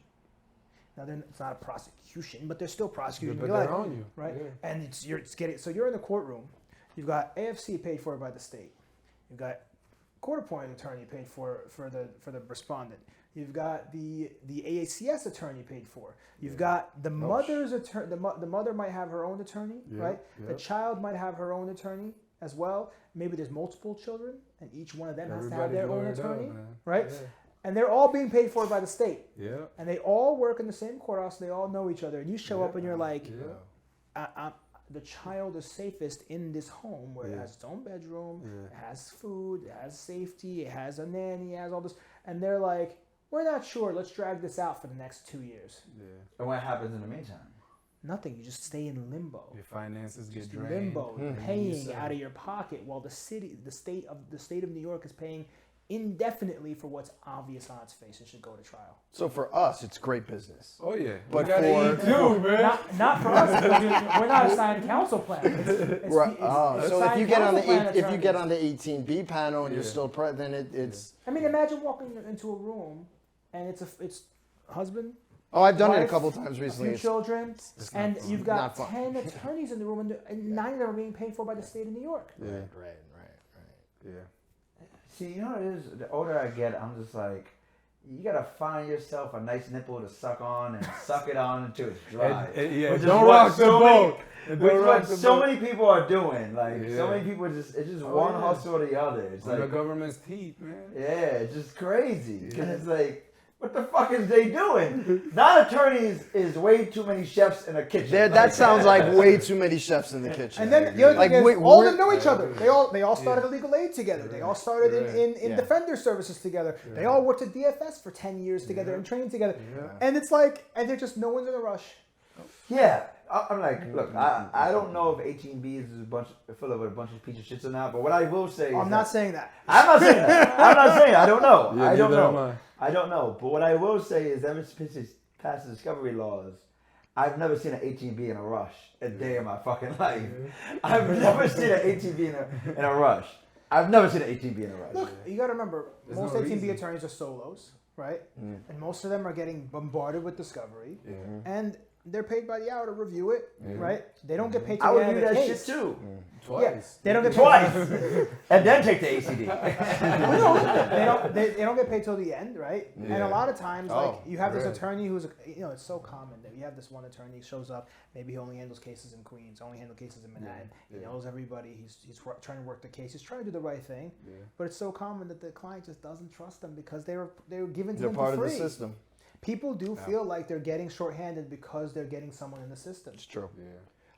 Now it's not a prosecution, but they're still prosecuting neglect, they're on you, right? Yeah. And you're in the courtroom. You've got AFC paid for by the state. You've got court-appointed attorney paid for the respondent. You've got the ACS attorney paid for. You've got the mother's attorney. The mother might have her own attorney, right? The child might have her own attorney as well. Maybe there's multiple children, and each one of them has to have their own attorney, right? Yeah. And they're all being paid for by the state. Yeah. And they all work in the same courthouse. They all know each other. And you show up and you're like, the child is safest in this home where it has its own bedroom, it has food, it has safety, it has a nanny, it has all this. And they're like, we're not sure. Let's drag this out for the next 2 years. Yeah. And what happens in the meantime? Nothing. You just stay in limbo. Your finances get drained. Limbo, paying out of your pocket, while the state of New York is paying indefinitely for what's obvious on its face and should go to trial. So for us, it's great business. Oh yeah, but not for us, because we're not assigned counsel plan. So if you get on the 18B panel and you're still then it's. I mean, imagine walking into a room and it's husband. Oh, I've done it a couple times recently. 2 children, and you've got 10 attorneys in the room, and 9 of them are being paid for by the state of New York. Yeah. Right. Yeah. See, you know what it is? The older I get, I'm just like, you gotta find yourself a nice nipple to suck on and suck it on until it's dry. Don't rock the boat. Which is what so many people are doing. So many people it's just one hustle or the other. It's the government's teeth, man. Yeah, it's just crazy. Because it's like, what the fuck is they doing? Non-attorneys is way too many chefs in a kitchen. That sounds like way too many chefs in the kitchen. And then the other thing is, all of them know each other. They all started at legal aid together. They all started in defender services together. They all worked at DFS for 10 years together and trained together. And it's like, and they're just, no one's in a rush. Yeah. I'm like, look, I don't know if 18B is full of a bunch of piece of shits or not, but what I will say is I'm not saying that. I'm not saying that. I don't know. I don't know. But what I will say is ever since it passed the discovery laws, I've never seen an 18B in a rush a day of my fucking life. I've never seen an 18B in a rush. I've never seen an 18B in a rush. Look, you got to remember, There's most no 18B reason. attorneys are solos, right? And most of them are getting bombarded with discovery, and they're paid by the hour to review it, right? They don't get paid to I the would end do of the that case. shit too. Twice. They don't get paid Twice. And then take the ACD. they don't get paid till the end, right? And a lot of times, like Oh, you have this right. attorney who's, it's so common that you have this one attorney shows up. Maybe he only handles cases in Queens, only handles cases in Manhattan. He knows everybody. He's trying to work the case. He's trying to do the right thing. But it's so common that the client just doesn't trust them because they were given to They're them part for of free. the system. People do feel like they're getting shorthanded because they're getting someone in the system. It's true.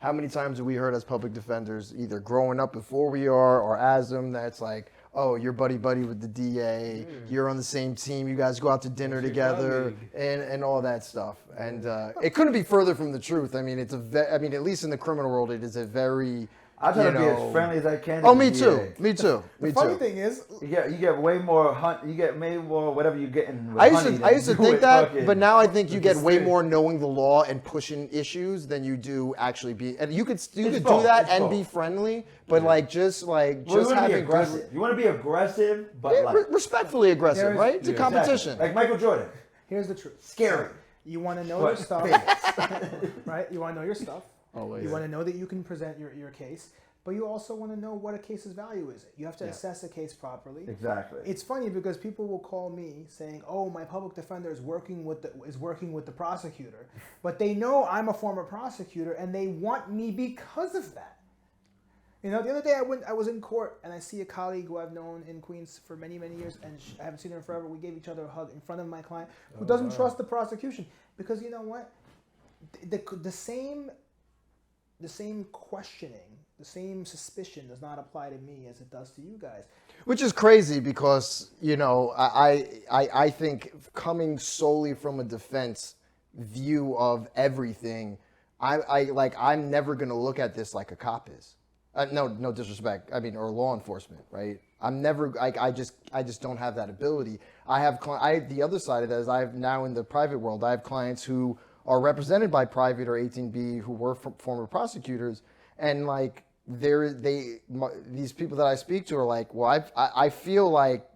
How many times have we heard as public defenders, either growing up before we are or as them, that's like, oh, you're buddy with the DA, you're on the same team, you guys go out to dinner together, and all that stuff. And it couldn't be further from the truth. I mean, it's at least in the criminal world, it is a very, I try to be as friendly as I can. Oh, to me the too. DA. Me too. Me Funny too. thing is, You get way more you get way more whatever you're getting with I honey used to than think with that, fucking- but now I think you get way more knowing the law and pushing issues than you do actually be. And you could do both, that it's and both. be friendly, but just Well, you want to be having aggressive. You want to be aggressive, but Yeah, like respectfully aggressive, There's- right? It's a Exactly. competition. Like Michael Jordan. here's the truth. Scary. You want to know But your stuff, right? You want to know your stuff. Always. You want to know that you can present your case, but you also want to know what a case's value is. You have to assess a case properly. Exactly. It's funny because people will call me saying, "Oh, my public defender is working with the prosecutor," but they know I'm a former prosecutor and they want me because of that. You know, the other day I was in court and I see a colleague who I've known in Queens for many years, and I haven't seen her in forever. We gave each other a hug in front of my client who doesn't trust the prosecution because you know what, the same questioning, the same suspicion does not apply to me as it does to you guys. Which is crazy because, I think coming solely from a defense view of everything, I'm never going to look at this like a cop is. No disrespect. I mean, or law enforcement, right? I'm never. I just don't have that ability. The other side of that is I have now in the private world. I have clients who are represented by private or 18B who were former prosecutors, and like these people that I speak to are like, well, I feel like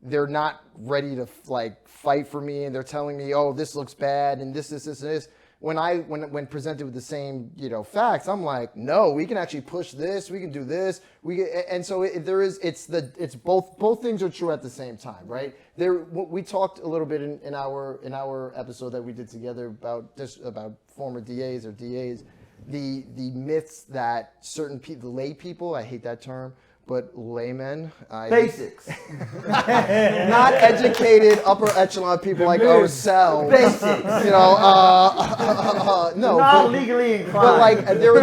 they're not ready to like fight for me, and they're telling me, oh, this looks bad, and this, and this. When presented with the same facts, I'm like, no, we can actually push this, we can do this, and so it's both things are true at the same time, right? We talked a little bit in our episode that we did together about former DAs or DAs, the myths that certain people, lay people, I hate that term, but laymen, Basics. not educated upper echelon people like ourselves. Basics. No, Not legally inclined. but like there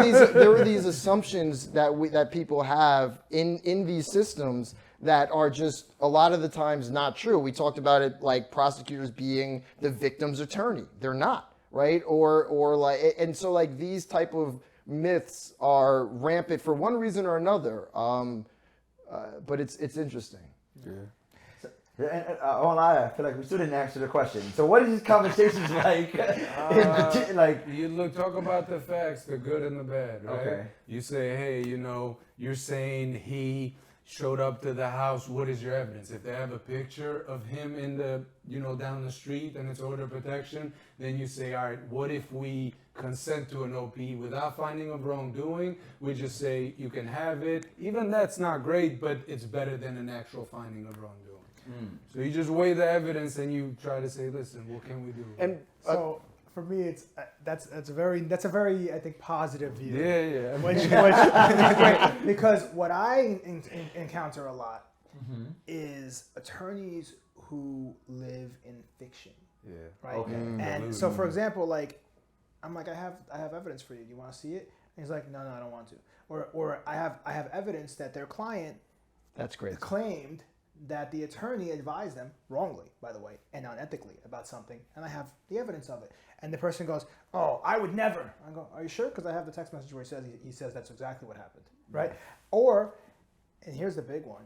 were these assumptions that people have in these systems that are just a lot of the times not true. We talked about it like prosecutors being the victim's attorney. They're not, right? Or like, and so like these type of myths are rampant for one reason or another. But it's interesting. And I feel like we still didn't answer the question. So what is these conversations like? Talk about the facts, the good and the bad, right? Okay. You say, hey, you're saying he showed up to the house. What is your evidence? If they have a picture of him in the, down the street and it's order of protection, then you say, all right, what if we consent to an OP without finding of wrongdoing? We just say you can have it. Even that's not great, but it's better than an actual finding of wrongdoing. So you just weigh the evidence and you try to say, listen, what can we do? And So for me, it's that's a very I think positive view. Yeah. Which because what I encounter a lot is attorneys who live in fiction. Yeah. Right. Okay. And so, for example, like I'm like I have evidence for you. Do you want to see it? And he's like, no, I don't want to. Or I have evidence that their client that's great. claimed that the attorney advised them wrongly, by the way, and unethically about something, and I have the evidence of it. And the person goes, "Oh, I would never." I go, "Are you sure?" Because I have the text message where he says that's exactly what happened, right? Or, and here's the big one: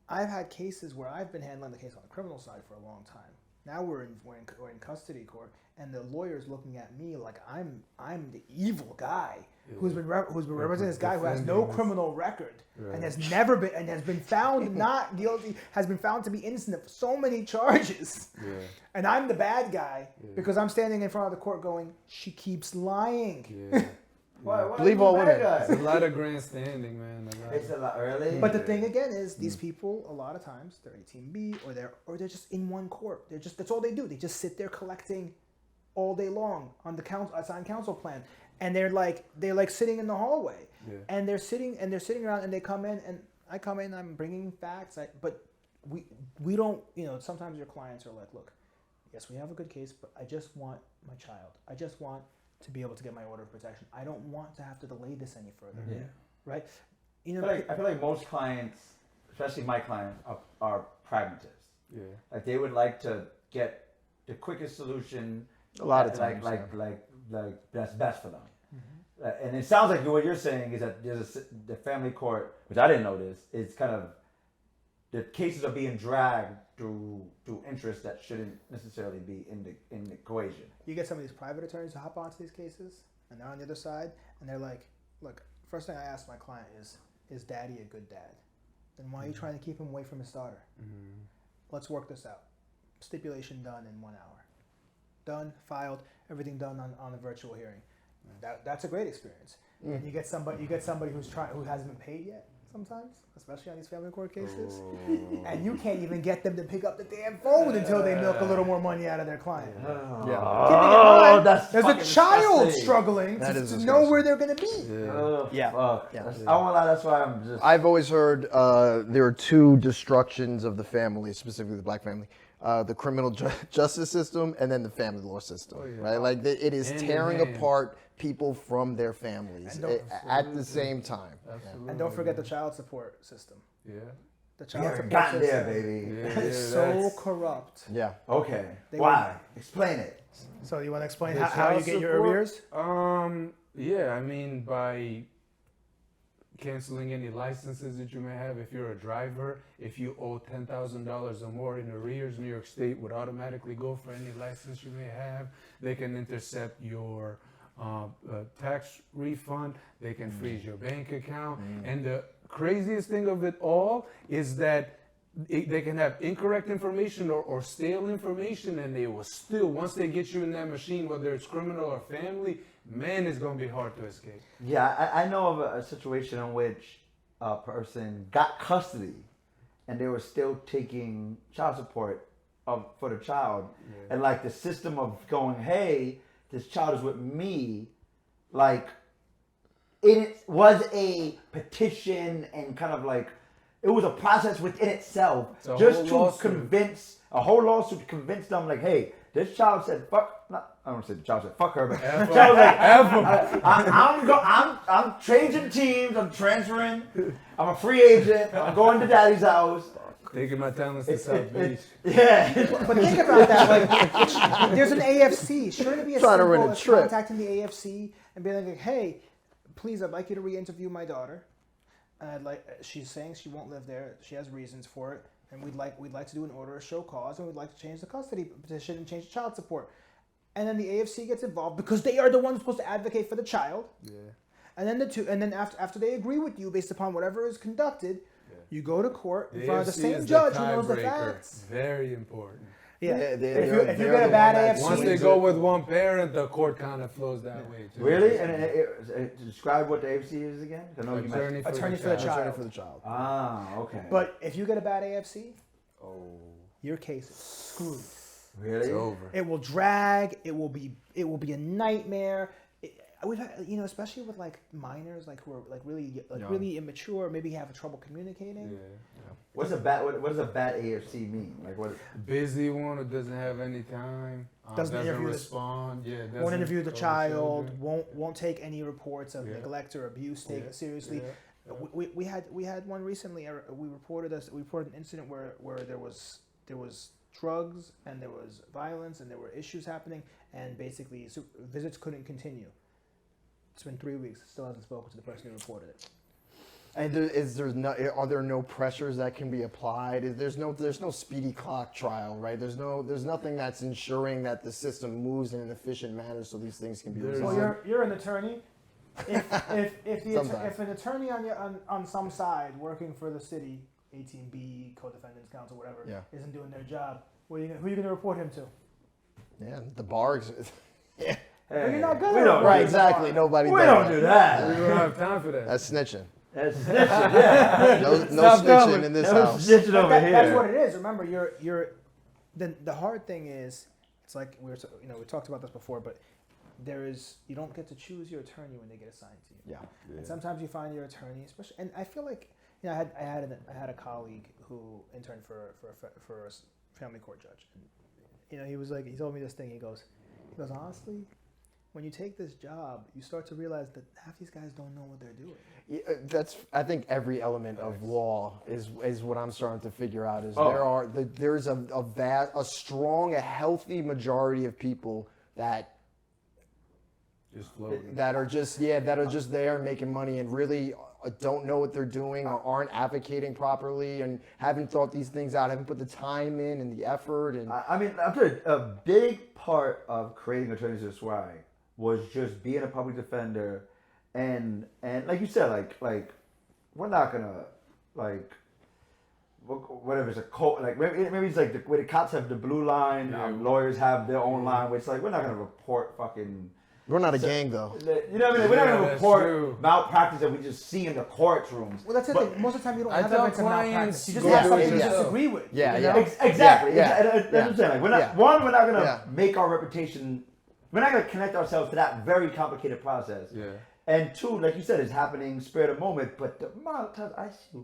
I've had cases where I've been handling the case on the criminal side for a long time. Now we're in custody court, and the lawyer's looking at me like I'm the evil guy who's been representing this guy who has no criminal record and has never been and has been found not guilty, has been found to be innocent of so many charges, and I'm the bad guy because I'm standing in front of the court going, she keeps lying. Why Believe all women. It's a lot of grandstanding, man. It's a lot early. But the thing again is, these people a lot of times they're 18B or they're just in one court. That's all they do. They just sit there collecting all day long on the assigned counsel plan, and they're like sitting in the hallway, and they're sitting around, and they come in, and I come in, I'm bringing facts, but we don't, sometimes your clients are like, look, yes, we have a good case, but I just want my child. I just want to be able to get my order of protection. I don't want to have to delay this any further. Yeah. Right? I feel like most clients, especially my clients, are pragmatists. Yeah. Like they would like to get the quickest solution. A lot of times. Like that's best for them. And it sounds like what you're saying is that there's the family court, which I didn't know this, is kind of the cases are being dragged through interests that shouldn't necessarily be in the equation. You get some of these private attorneys to hop onto these cases, and they're on the other side, and they're like, look, first thing I ask my client is daddy a good dad? Then why are you trying to keep him away from his daughter? Let's work this out. Stipulation done in 1 hour. Done, filed, everything done on a virtual hearing. That's a great experience. And you get somebody who hasn't been paid yet sometimes, especially on these family court cases, and you can't even get them to pick up the damn phone until they milk a little more money out of their client. There's a child disgusting. struggling to know where they're going to be. I won't lie. That's why I'm just. I've always heard there are two destructions of the family, specifically the black family. The criminal justice system and then the family law system, right? Like it is tearing apart people from their families at the same time. And don't forget the child support system. Yeah. The child support Got system there, baby. is so corrupt. Yeah. Okay. Why? Explain it. So you want to explain how you get your arrears? Yeah, I mean by canceling any licenses that you may have. If you're a driver, if you owe $10,000 or more in arrears, New York State would automatically go for any license you may have. They can intercept your tax refund. They can freeze your bank account. And the craziest thing of it all is that they can have incorrect information or stale information, and they will still, once they get you in that machine, whether it's criminal or family, man, it's going to be hard to escape. Yeah, I know of a situation in which a person got custody and they were still taking child support for the child. And like the system of going, hey, this child is with me, like it was a petition and kind of like, it was a process within itself just to convince, a whole lawsuit to convince them like, hey, this child said fuck, I don't want to say the child said fuck her, but the child was like, I'm changing teams, I'm transferring, I'm a free agent, I'm going to daddy's house. Taking my talents to South Beach. Yeah. But think about that, like, there's an AFC. Shouldn't it be as simple as contacting the AFC and being like, hey, please, I'd like you to re-interview my daughter. And she's saying she won't live there. She has reasons for it. And we'd like to do an order of show cause, and we'd like to change the custody petition and change the child support. And then the AFC gets involved because they are the ones supposed to advocate for the child. Yeah. And then after they agree with you based upon whatever is conducted, you go to court in front of the same judge who knows the facts. Very important. Yeah. If you get a bad AFC, once they go with one parent, the court kind of flows that way too. Really? And describe what the AFC is again? Attorney for the child. Ah, okay. But if you get a bad AFC, your case is screwed. Really? It's over. It will drag. It will be a nightmare. We've had, especially with like minors, like who are like really immature, maybe have trouble communicating. Yeah. What does a bad AFC mean? Like what? Busy one who doesn't have any time. Doesn't respond. Won't interview the child. Won't take any reports of neglect or abuse seriously. Yeah. We had one recently. We reported an incident where there was drugs and there was violence and there were issues happening, and basically visits couldn't continue. It's been 3 weeks. Still hasn't spoken to the person who reported it. And are there no pressures that can be applied? There's no speedy clock trial, right? There's nothing that's ensuring that the system moves in an efficient manner so these things can be resolved. Well, you're an attorney. If an attorney on some side working for the city, 18B, co-defendants counsel, whatever, isn't doing their job, who are you going to report him to? Yeah, the bar. Yeah. Hey, you're not good. We don't Right, exactly. Nobody. We don't do that. We don't have time for that. That's snitching. That's snitching. Yeah. No snitching in this house. Snitching over here. That's what it is. Remember, the hard thing is, it's like we talked about this before, but you don't get to choose your attorney when they get assigned to you. Yeah. And sometimes you find your attorney, especially, and I feel like, I had a colleague who interned for a family court judge, and he told me this thing. He goes, honestly, when you take this job, you start to realize that half these guys don't know what they're doing. Yeah, I think every element of law is what I'm starting to figure out. There's a strong, healthy majority of people that are just there making money and really don't know what they're doing or aren't advocating properly and haven't thought these things out, haven't put the time in and the effort. And I mean, I'm telling you, a big part of creating Attorneys This Way was just being a public defender, and like you said, like we're not gonna whatever it's a cult, like maybe it's like where the cops have the blue line, lawyers have their own line, where it's like we're not gonna report fucking. we're not a gang, though. You know what I mean? We're not gonna report malpractice that we just see in the courtrooms. Well, that's the thing. Most of the time, you don't have tell evidence of malpractice. clients You just go have do something it you yourself. disagree with. Yeah, you yeah. know? Exactly. Yeah. That's what I'm saying. Like, we're not gonna make our reputation. We're not gonna connect ourselves to that very complicated process. Yeah. And two, like you said, it's happening spare the moment. But the amount of times I see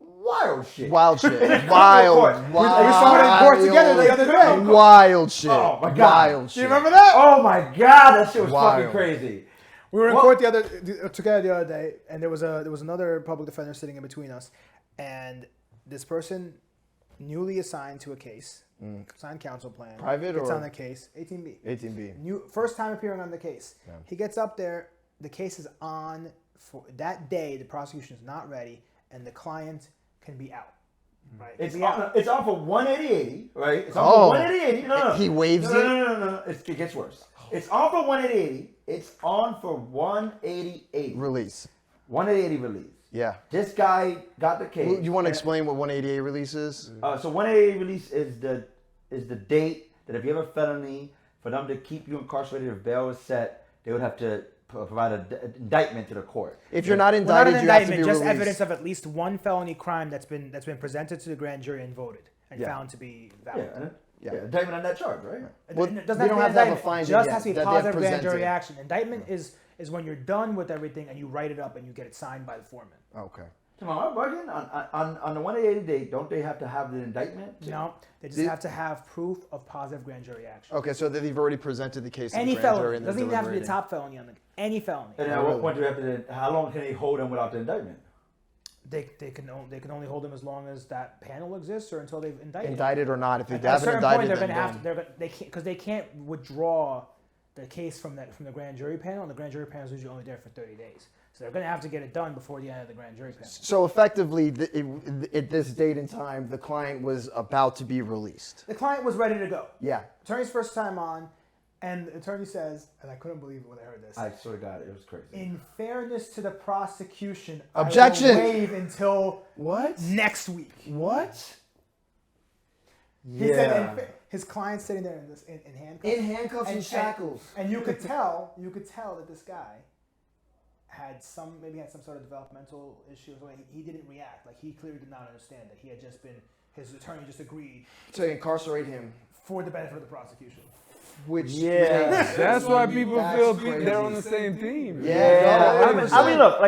wild shit. Wild shit. We Wild. saw it in court together the other day. Wild shit. Oh my God. Wild Do shit. you remember that? Oh my God, that shit was Wild. fucking crazy. We were in court together the other day, and there was another public defender sitting in between us, and this person, newly assigned to a case, signed counsel plan, Private gets or- on the case, 18B. 18B. First time appearing on the case. Yeah. He gets up there, the case is on for that day. The prosecution is not ready, and the client can be out. Right? It's on for 180, right? It's on for 180. No. He waives it? No. It gets worse. It's on for 180. It's on for 180. Release. 180 release. Yeah. This guy got the case. You want to explain what 188 release is? So 180 release is the date that if you have a felony, for them to keep you incarcerated if bail is set, they would have to provide an indictment to the court. If you're not Well, indicted, not an you have to indictment, be just released. evidence of at least one felony crime that's been presented to the grand jury and voted and Yeah. found to be valid. Yeah, indictment on that charge, right? Well, It doesn't we don't have to have a indictment, finding just yet has to be that they have positive grand jury presented. action. Indictment is when you're done with everything and you write it up and you get it signed by the foreman. Okay. Come on, I'm bugging. On the 180 date, don't they have to have the indictment? No, they just have to have proof of positive grand jury action. Okay, so that they've already presented the case to Any the grand jury felony and they're doesn't even have to be a deliberating. top felony on any felony. And at what point do they have to? How long can they hold them without the indictment? They can only hold them as long as that panel exists or until they've indicted. Indicted or not, if they At a haven't certain indicted, point, they're then going to have boom. to. They can't because they can't withdraw the case from the grand jury panel. And the grand jury panel is usually only there for 30 days, so they're going to have to get it done before the end of the grand jury panel. So effectively, at this date and time, the client was about to be released. The client was ready to go. Yeah. Attorney's first time on, and the attorney says, and I couldn't believe it when I heard this. I swear to God, it was crazy. In fairness to the prosecution, Objection! I will waive until What? next week. What? He said his client's sitting there in handcuffs. In handcuffs and shackles. And you could tell that this guy had some sort of developmental issue. He didn't react. Like he clearly did not understand that he had just been, his attorney just agreed To incarcerate him. for the benefit of the prosecution. Which That's why people That's feel crazy. they're on the same team. Yeah, No, I mean, look,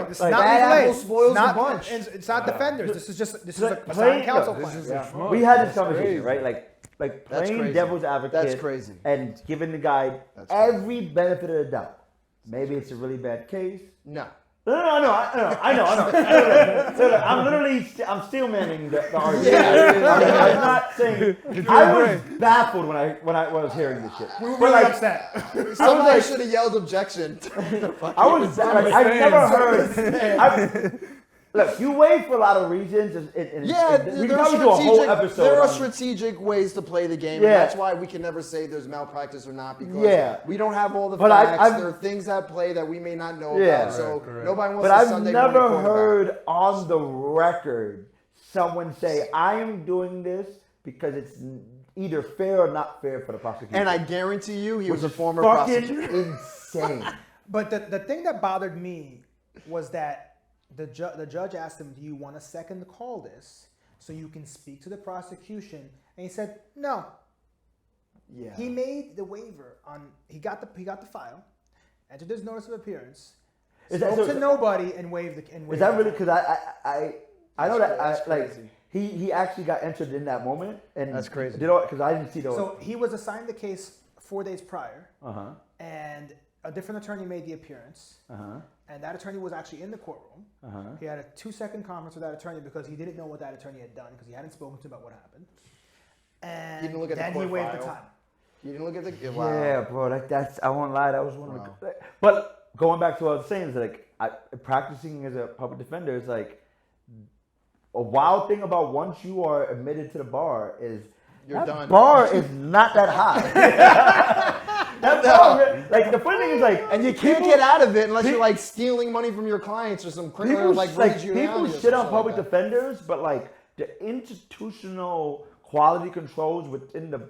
This is Like, not bad legal aid. apple spoils It's not- the bunch. It's not defenders. This is a plain- assigned counsel look, plan. we had this That's conversation, crazy. right? Like That's playing crazy. devil's advocate. That's crazy. And giving the guy That's crazy. every benefit of the doubt. Maybe it's a really bad case. No. No, I know. So look, I'm still manning the argument. I'm not saying. I was baffled when I was hearing this shit. We were But, really like, upset. Somebody should have yelled objection. I was like, I've never heard. look, you waive for a lot of reasons. We can probably do a whole episode. There are strategic ways to play the game, and that's why we can never say there's malpractice or not, because we don't have all the facts. There are things at play that we may not know about, so nobody wants to Sunday morning. But I've never heard on the record someone say, I am doing this because it's either fair or not fair for the prosecution. And I guarantee you he was a former prosecutor. Insane. But the thing that bothered me was that the judge asked him, do you want to second call this so you can speak to the prosecution? And he said, no. Yeah. He made the waiver he got the file, entered his notice of appearance, spoke to nobody, and waived the. Is that really? Because I know that he actually got entered in that moment, and that's crazy. Because I didn't see those. So he was assigned the case 4 days prior, and a different attorney made the appearance, and that attorney was actually in the courtroom. He had a 2-second conference with that attorney because he didn't know what that attorney had done because he hadn't spoken to him about what happened. And didn't look at then the he court waived file. the time. You didn't look at the Yeah, bro. That's I won't lie. That was one of the. But going back to what I was saying is practicing as a public defender is like a wild thing about once you are admitted to the bar is you're done. Bar is not that high. Like the funny thing is and you can't get out of it unless you're like stealing money from your clients or some criminal people shit on public defenders, but like the institutional quality controls within the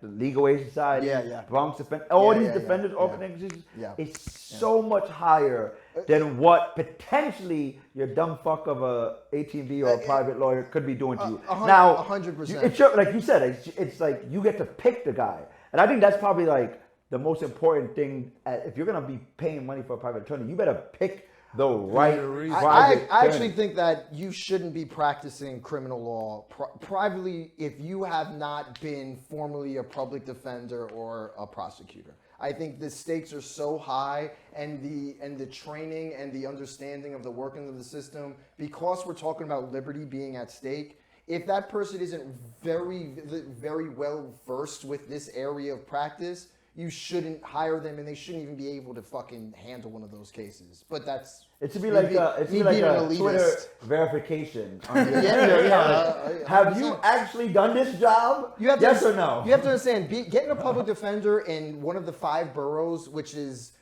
legal aid society, Bronx defense, these defenders organizations is so much higher than what potentially your dumb fuck of a 18B or a private lawyer could be doing to you. Now, 100%. It's like you said, it's like you get to pick the guy, and I think that's probably like the most important thing. If you're gonna be paying money for a private attorney, you better pick the right I actually think that you shouldn't be practicing criminal law privately if you have not been formally a public defender or a prosecutor. I think the stakes are so high, and the training and the understanding of the workings of the system, because we're talking about liberty being at stake. If that person isn't very, very well versed with this area of practice, you shouldn't hire them, and they shouldn't even be able to fucking handle one of those cases. But that's it should be like a Twitter verification. Have you actually done this job? Yes or no? You have to understand, getting a public defender in one of the 5 boroughs, which is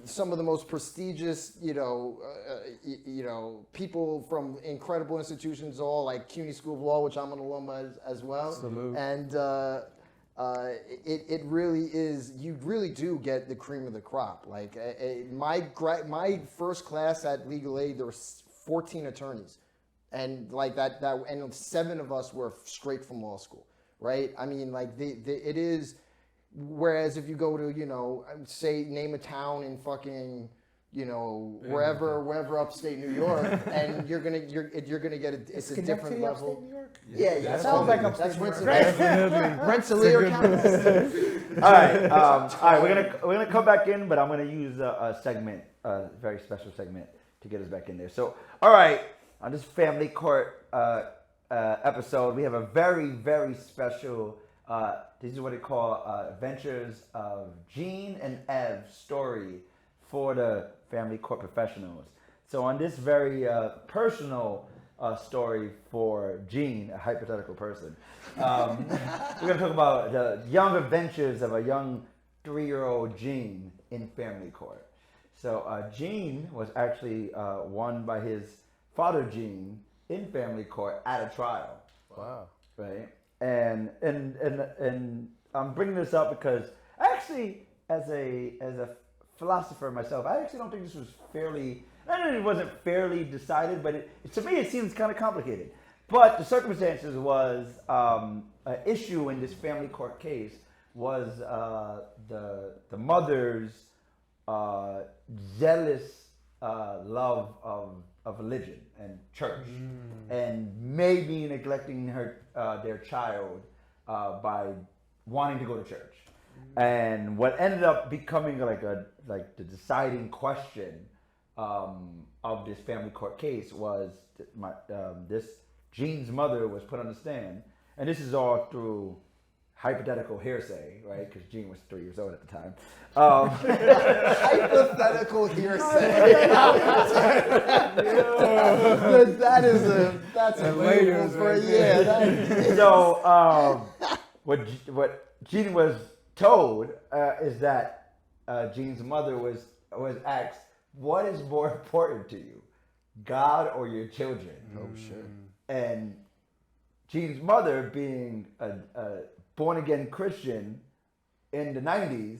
some of the most prestigious people from incredible institutions, all like CUNY School of Law, which I'm an alum as well. Salute. And it really is. You really do get the cream of the crop. Like my first class at legal aid, there were 14 attorneys, and like that, and 7 of us were straight from law school, right? I mean, like it is. Whereas if you go to say name a town in fucking wherever upstate New York, and you're gonna get it's a different level. New York? Yeah, sounds like upstate that's New York. Rensselaer County. All right. We're gonna come back in, but I'm gonna use a segment, a very special segment, to get us back in there. So, all right, on this family court episode, we have a very, very special. This is what they call Adventures of Gene and Ev's story for the family court professionals. So on this very personal story for Gene, a hypothetical person, we're going to talk about the young adventures of a young 3-year-old Gene in family court. So Gene was actually won by his father, Gene, in family court at a trial. Wow. Right? And I'm bringing this up because actually, as a philosopher myself, I actually don't think this was fairly. I mean, it wasn't fairly decided, but to me it seems kind of complicated. But the circumstances was an issue in this family court case was the mother's zealous love of religion and church, and maybe neglecting their child by wanting to go to church. And what ended up becoming like the deciding question of this family court case was this Gene's mother was put on the stand, and this is all through hypothetical hearsay, right? Because Gene was 3 years old at the time. Hypothetical hearsay. That's a label for So what Gene was told is that Gene's mother was asked, "What is more important to you, God or your children?" Oh shit. And Gene's mother, being a born again Christian in the 90s,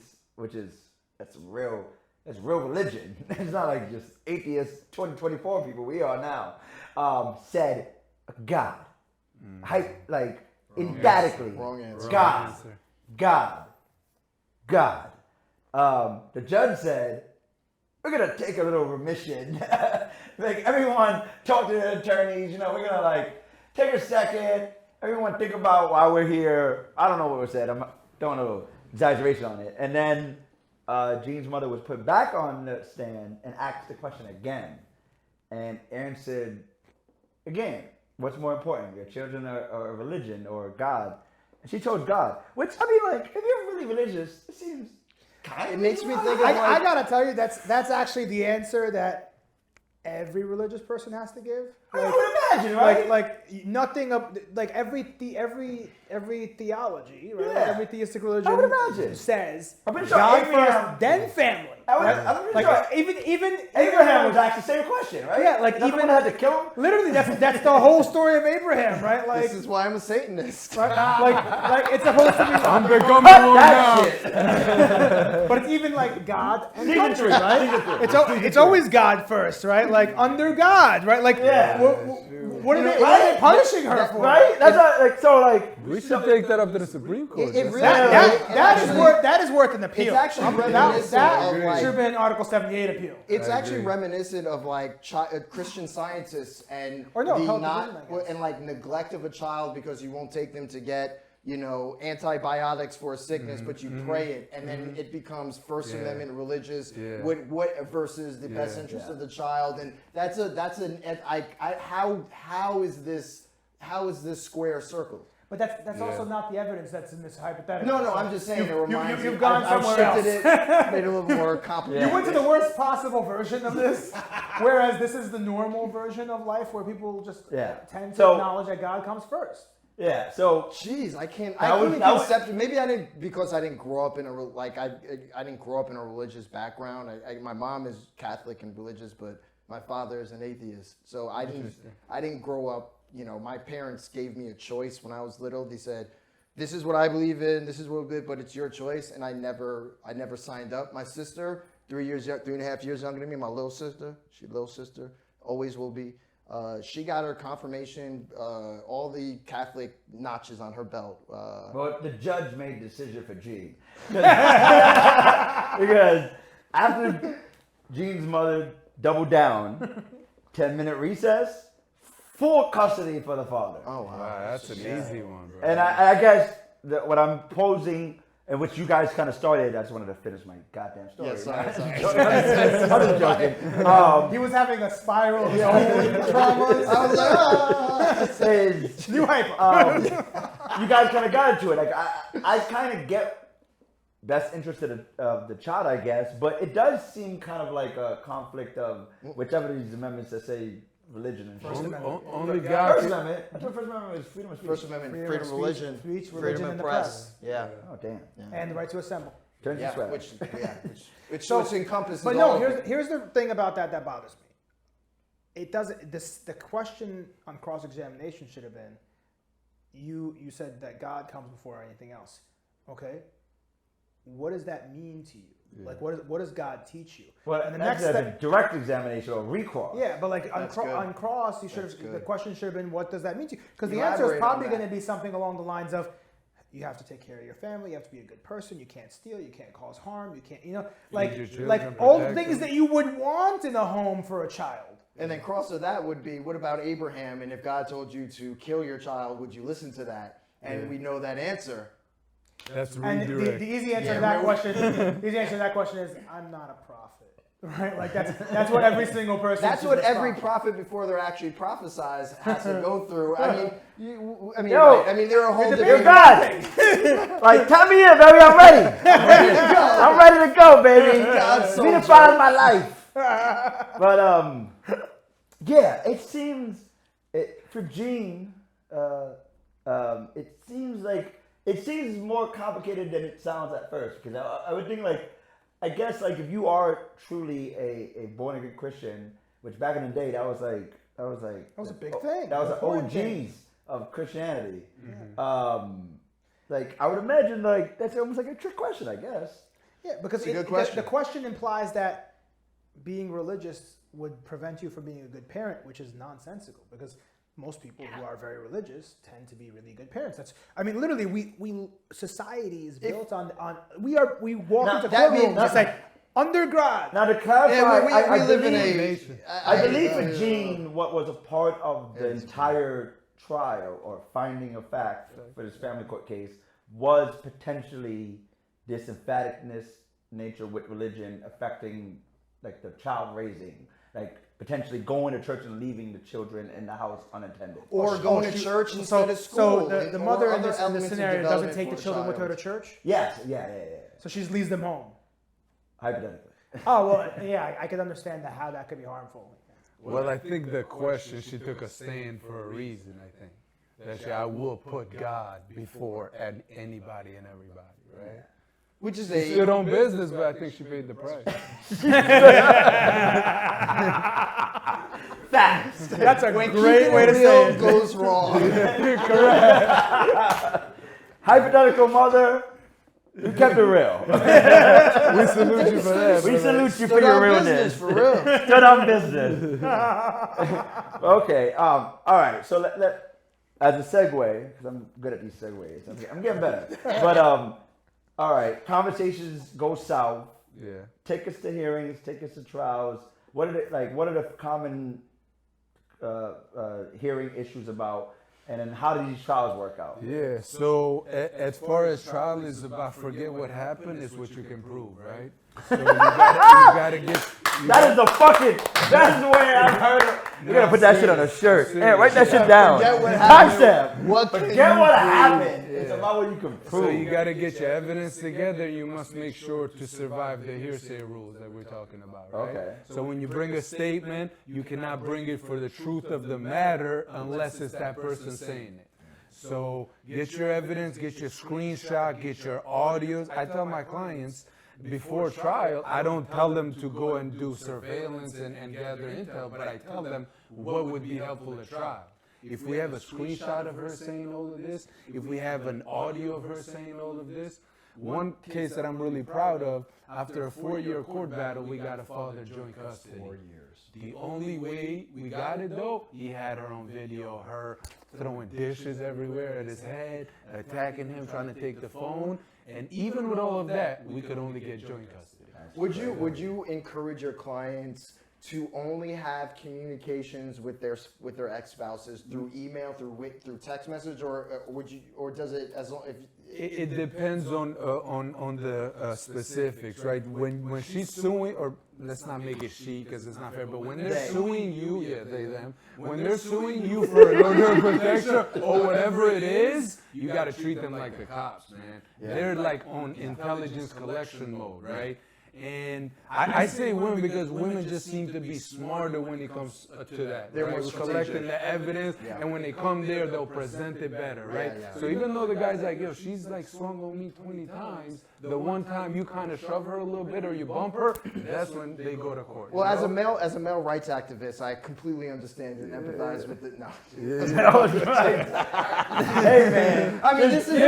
that's real religion. It's not like just atheist 2024 people we are now. Said God, emphatically. Wrong answer. God. The judge said, "We're gonna take a little remission. Like everyone, talk to the attorneys. We're gonna take a second. Everyone, think about why we're here." I don't know what was said. I'm throwing a little exaggeration on it. And then Gene's mother was put back on the stand and asked the question again, and Aaron said, "Again, what's more important, your children or religion or God?" And she chose God. Which, I mean, if you're really religious, it seems kind of... It makes me think of I gotta tell you, that's actually the answer that every religious person has to give. I would imagine, right? Nothing of every theology, right? Yeah. Every theistic religion I would imagine. says I'm pretty sure God Abraham- first, then family. I'm pretty sure Even Abraham was asked the same question, right? Yeah, Even had to kill him. literally that's the whole story of Abraham, right? This is why I'm a Satanist. Right? It's supposed to be. I'm becoming one now. But it's even God and country, right? It's always God first, right? Under God, right? What are they punishing her for? Right? That's We should take that up to the Supreme Court. It really That is worth an appeal. It's actually reminiscent of Should have been Article 78 appeal. It's actually reminiscent of Christian scientists and neglect of a child because you won't take them to get antibiotics for a sickness, but you pray it, and then it becomes First Amendment religious what versus the best interest of the child, and how is this square circled? But that's also not the evidence that's in this hypothetical. No, I'm just saying it reminds you've gone somewhere I've shifted else. made it a little more complicated. You went to the worst possible version of this, whereas this is the normal version of life where people just tend to acknowledge that God comes first. Yeah. So, jeez, I couldn't concept. Maybe I didn't because I didn't grow up in a I didn't grow up in a religious background. My mom is Catholic and religious, but my father is an atheist. So I didn't grow up. My parents gave me a choice when I was little. They said, "This is what I believe in. This is what we did, but it's your choice." And I never signed up. My sister, 3.5 years younger than me, my little sister, always will be. She got her confirmation, all the Catholic notches on her belt. Well, the judge made the decision for Gene. Because after Gene's mother doubled down, 10-minute recess, full custody for the father. Oh, wow. That's an easy one, bro. And I guess what I'm posing, and which you guys kind of started, I just wanted to finish my goddamn story. Yeah, sorry. I'm just joking. He was having a spiral of traumas. I was like, New hype. You guys kind of got into it. I kind of get best interest of the child, I guess, but it does seem kind of like a conflict of whichever of these amendments that say religion and First Amendment. Only God. First Amendment. I thought First Amendment was freedom of speech. First Amendment, freedom of religion, speech, freedom religion, of and the press. press. Yeah. Oh damn. And the right to assemble. Turns to sweat. Which encompasses But all no, of it. here's the thing about that bothers me. It doesn't. The question on cross-examination should have been, you said that God comes before anything else. Okay. What does that mean to you? Yeah. What does God teach you? Well, and the that's next a step, direct examination or recross. Yeah, but on cross, the question should have been, what does that mean to you? Because the answer is probably going to be something along the lines of, you have to take care of your family, you have to be a good person, you can't steal, you can't cause harm, you can't, all the things that you would want in a home for a child. And then cross of that would be, what about Abraham? And if God told you to kill your child, would you listen to that? And we know that answer. That's redirect. And the easy answer to that question is, I'm not a prophet. right? Like that's what every single person. That's should what every respond. prophet before they're actually prophesized has to go through. I mean, Yo, there are whole You're different. God. Like, tell me in, baby. I'm ready. I'm ready to go, baby. God Be the father of my life. But yeah, it seems for Gene, it seems more complicated than it sounds at first. Because I would think I guess if you are truly a born again Christian, which back in the day that was a big thing. That was the OGs of Christianity. I would imagine that's almost like a trick question, I guess. Yeah, because a good question. The question implies that being religious would prevent you from being a good parent, which is nonsensical. Because most people who are very religious tend to be really good parents. Literally, we society is built on we walk into courtrooms. It's like undergrad. Now to clarify, we live in a. I believe for Gene, what was a part of the entire trial or finding of fact for this family court case was potentially this emphaticness nature with religion affecting the child raising, potentially going to church and leaving the children in the house unattended. Or going to church instead of school. So the mother in this scenario doesn't take the children with her to church? Yes, yeah. So she just leaves them home? Hypothetically. Oh, well, yeah, I could understand how that could be harmful. Well, I think the question, she took a stand for a reason, I think. That I will put God before anybody and everybody, right? Which is She stood on business, but I think she paid the price. Facts. That's a great way to say it. Goes wrong. Correct. Hypothetical mother, you kept it real. We salute you for that. We salute you for Stood your on realness. business, for real. Stood on business. Okay. All right. So let as a segue, because I'm good at these segues. I'm getting better. But all right. Conversations go south. Yeah. Take us to hearings. Take us to trials. What are the common hearing issues about? And then how do these trials work out? Yeah, so as far as trial is about forget what happened, is what you can prove, right? So you gotta get... That's the way I've heard it. You're going to put that shit on a shirt. Hey, write that shit down. Forget what happened. Timestamp. Forget what happened. It's about what you can prove. So you gotta get your evidence together. You must make sure to survive the hearsay rules that we're talking about, right? Okay. So when you bring a statement, you cannot bring it for the truth of the matter unless it's that person saying it. So get your evidence, get your screenshot, get your audios. I tell my clients, before trial, I don't tell them to go and do surveillance and gather intel, but I tell them what would be helpful at trial. If we have a screenshot of her saying all of this, if we have an audio of her saying all of this, one case that I'm really proud of, after a 4-year court battle, we got a father joint custody. 4 years. The only way we got it though, he had her on video, her throwing dishes everywhere at his head, attacking him, trying to take the phone. And even with all of that, we could only get joint custody. Would you encourage your clients to only have communications with their ex-spouses through email, through text message, or does it as long if it depends on the specifics, right? When she's suing, or let's not make it she because it's not fair, but when they're suing you, they them. When they're suing you for an order of protection or whatever it is, you got to treat them like the cops, man. They're like on intelligence collection mode, right? And I say women because women just seem to be smarter when it comes to that. They're right? Collecting the evidence, and when they come there, they'll present it better, right? So even though the guy's like, yo, she's like swung on me 20 times, the one time you kind of shove her a little bit or you bump her, that's when they go to court. Well, as a male rights activist, I completely understand and empathize with it. No. That was right. Hey man, I mean, this is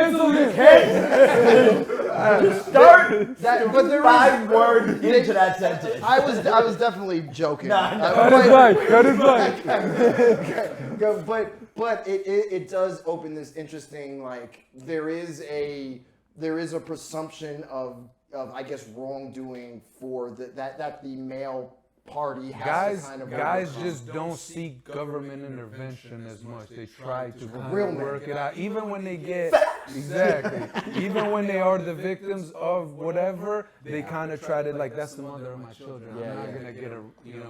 just start but there 5 words into that sentence. I was definitely joking. Cut it back. But it does open this interesting, like there is a presumption of I guess wrongdoing for that the male party has to kind of guys just don't seek government intervention as much. They try to real work it out, even when they get Exactly. Even when they are the victims of whatever, they kind of try to like, that's the mother of my children. I'm not gonna get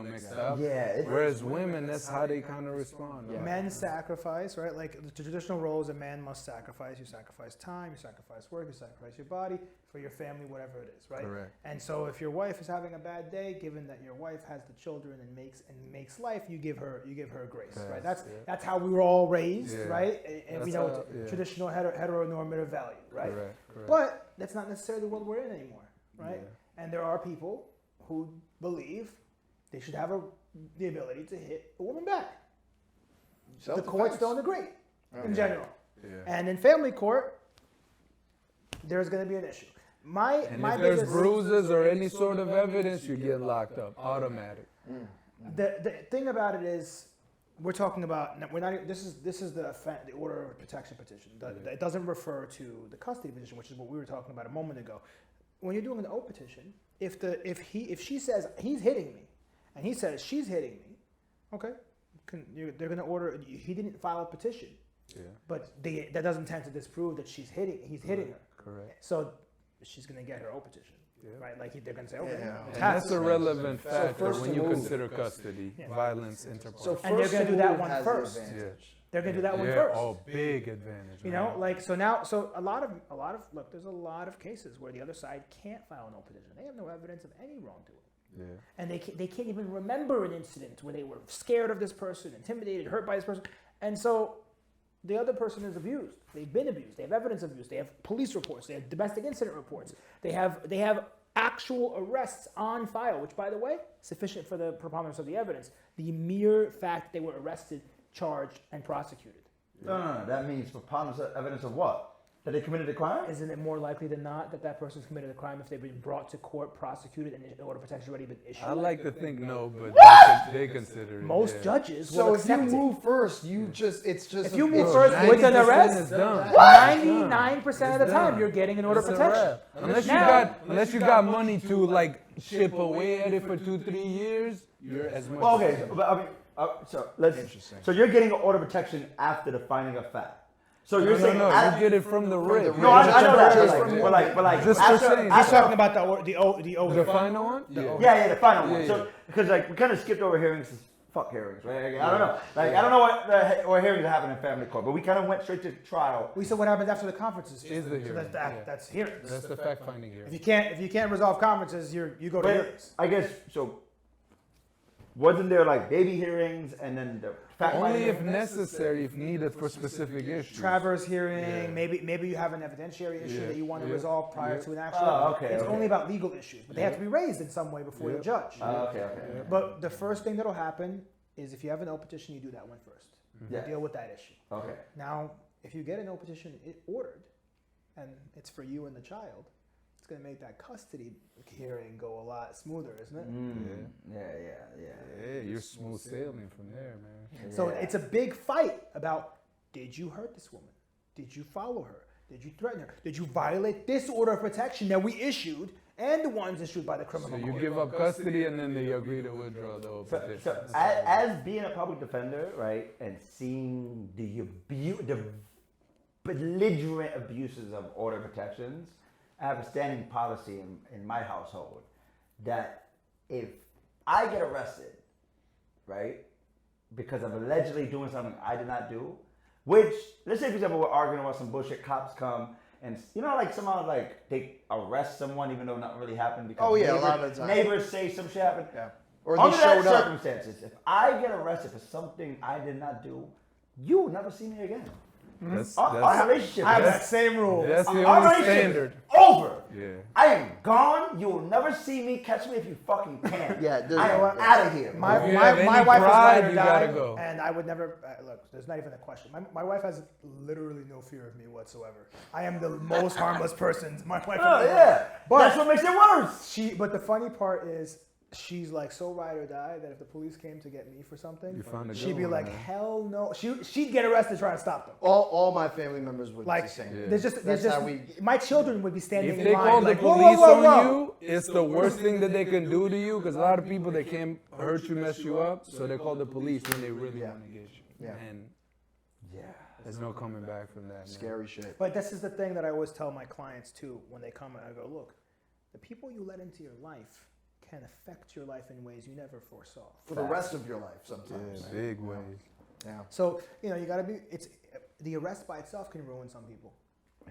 mixed up. Whereas women, that's how they kind of respond. Right? Men sacrifice, right? Like the traditional roles, a man must sacrifice. You sacrifice time, you sacrifice work, you sacrifice your body for your family, whatever it is, right? Correct. And so if your wife is having a bad day, given that your wife has the children and makes life, you give her grace, right? That's how we were all raised, right? And we know traditional heteronormative value, right? Correct. But that's not necessarily what we're in anymore, right? And there are people who believe they should have the ability to hit a woman back. The courts don't agree in general. And in family court, there's going to be an issue. If there's bruises or any sort of evidence, you get locked up, automatic. The thing about it is, we're talking about this is the order of protection petition. It doesn't refer to the custody petition, which is what we were talking about a moment ago. When you're doing an O petition, if she says he's hitting me, and he says she's hitting me, okay, they're going to order. He didn't file a petition, but that doesn't tend to disprove that he's hitting her. Correct. So she's going to get her O petition, right? Like they're going to say, okay. And that's a relevant factor when you consider custody, violence, interparts. And they're going to do that one first. They're going to do that one first. Oh, big advantage. You know, like so a lot of look, there's a lot of cases where the other side can't file an O petition. They have no evidence of any wrongdoing. And they can't even remember an incident where they were scared of this person, intimidated, hurt by this person, and so the other person is abused. They've been abused. They have evidence of abuse. They have police reports. They have domestic incident reports. They have actual arrests on file, which, by the way, sufficient for the preponderance of the evidence. The mere fact they were arrested, charged, and prosecuted. No. That means preponderance of evidence of what? That they committed a crime? Isn't it more likely than not that person's committed a crime if they've been brought to court, prosecuted, and an order of protection already been issued? I like to think no, but they consider it. Most judges will So if you accept it. move first, it's just. If you move first with an arrest, 99% of the time you're getting an order of protection. Unless you got money to like ship away at it for 2-3 years, you're as much. Well, okay, but I mean, so you're getting an order of protection after the finding of fact. So you're saying you get it from the rip. No, I know that. But like, Just for saying. He's talking about the final one. Yeah, the final one. So because like we kind of skipped over hearings. Fuck hearings, right? I don't know. Like I don't know what hearings happen in family court, but we kind of went straight to trial. We said what happens after the conferences. Is the hearing. That's hearings. That's the fact-finding hearing. If you can't resolve conferences, you go to hearings. I guess so. Wasn't there like baby hearings and then the fact only if necessary, if needed for specific issues. Traverse hearing, maybe you have an evidentiary issue that you want to resolve prior to an actual. Okay. It's only about legal issues, but they have to be raised in some way before the judge. Okay. But the first thing that'll happen is if you have an O petition, you do that one first. You deal with that issue. Okay. Now, if you get an O petition ordered, and it's for you and the child, it's going to make that custody hearing go a lot smoother, isn't it? Yeah. You're smooth sailing from there, man. So it's a big fight about, did you hurt this woman? Did you follow her? Did you threaten her? Did you violate this order of protection that we issued and the ones issued by the criminal So court? you give up custody and then they agree to withdraw the petition. So as being a public defender, right, and seeing the belligerent abuses of order of protections, I have a standing policy in my household that if I get arrested, right, because I'm allegedly doing something I did not do, which, let's say, for example, we're arguing about some bullshit, cops come, and, you know, like, somehow, like, they arrest someone even though nothing really happened because a lot of the time. neighbors say some shit happened. Yeah. Or Under they that showed up. circumstances, if I get arrested for something I did not do, you will never see me again. Our relationship. I have that same rule. That's the Our only relationship standard. is over. Yeah. I am gone. You will never see me. Catch me if you fucking can. Yeah, I am out of here. My If you have any wife is pride, ride or you die, gotta go. and I would never look. There's not even a question. My wife has literally no fear of me whatsoever. I am the most harmless person. My wife. Oh yeah, But that's what makes it worse. But the funny part is, she's like so ride or die that if the police came to get me for something, You found a she'd good be one, like, man. hell no. She'd get arrested trying to stop them. All my family members would Like, be the same. there's just my children would be standing If in they line call the like, whoa, police whoa, whoa, on whoa. you, it's the worst thing that they can do to you because a lot of people, they can't hurt you, mess you up, so they call the police when they really want to get you. Yeah. And There's no coming back from that. Man. Scary shit. But this is the thing that I always tell my clients too when they come and I go, look, the people you let into your life can affect your life in ways you never foresaw. For the rest of your life, sometimes. Yeah, big ways. Yeah. So, you know, you got to be, the arrest by itself can ruin some people.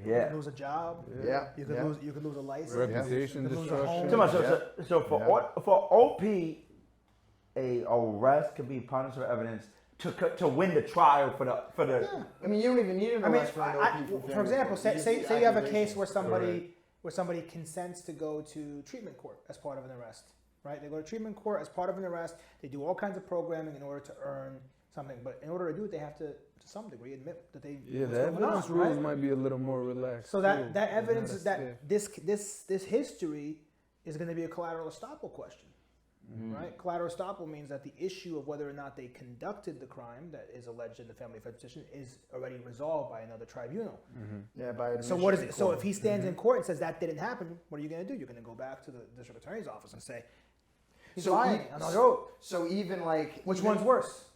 You Yeah. can lose a job. Yeah. You could lose a license. Reputation You could lose a destruction. home. So for OP, a arrest could be punishable evidence to win the trial for the. I mean, you don't even need an I mean, arrest for an OP. for example, family say court. you have a case Accusations. where somebody consents to go to treatment court as part of an arrest, right? They go to treatment court as part of an arrest. They do all kinds of programming in order to earn something, but in order to do it, they have to some degree, admit that they. Yeah, what's the going evidence on, rules right? might be a little more relaxed. So too. that evidence is Yeah. that this history is going to be a collateral estoppel question, right? Collateral estoppel means that the issue of whether or not they conducted the crime that is alleged in the family affairs petition is already resolved by another tribunal. Yeah, by So what is admission it? So court. if he stands in court and says that didn't happen, what are you going to do? You're going to go back to the district attorney's office and say he's lying on our oath. So even like Which even- one's worse?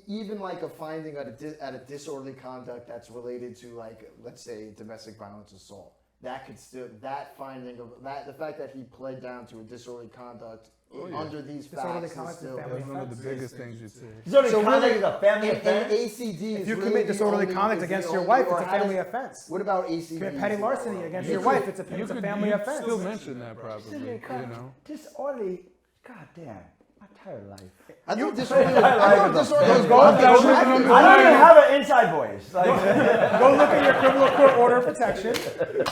Even like a finding at a disorderly conduct that's related to, like, let's say domestic violence assault, that could still, that finding of that, the fact that he pled down to a disorderly conduct under these Disorderly facts is conduct is still. family That's one of the offense. biggest things you'd say. Disorderly So conduct really, is a family and offense. ACD is If you really commit the disorderly only- conduct is the against your only- wife, or it's a how does- family offense. What about ACD? Commit petty larceny against your could- wife, it's a family offense. Still mention that probably. Disorderly You conduct. know. Disorderly. God damn. I'm tired of life. I thought I disorderly. like I thought it. disorderly. Those was goals bad. I don't even have an inside voice. Like, Go look at your criminal court order of protection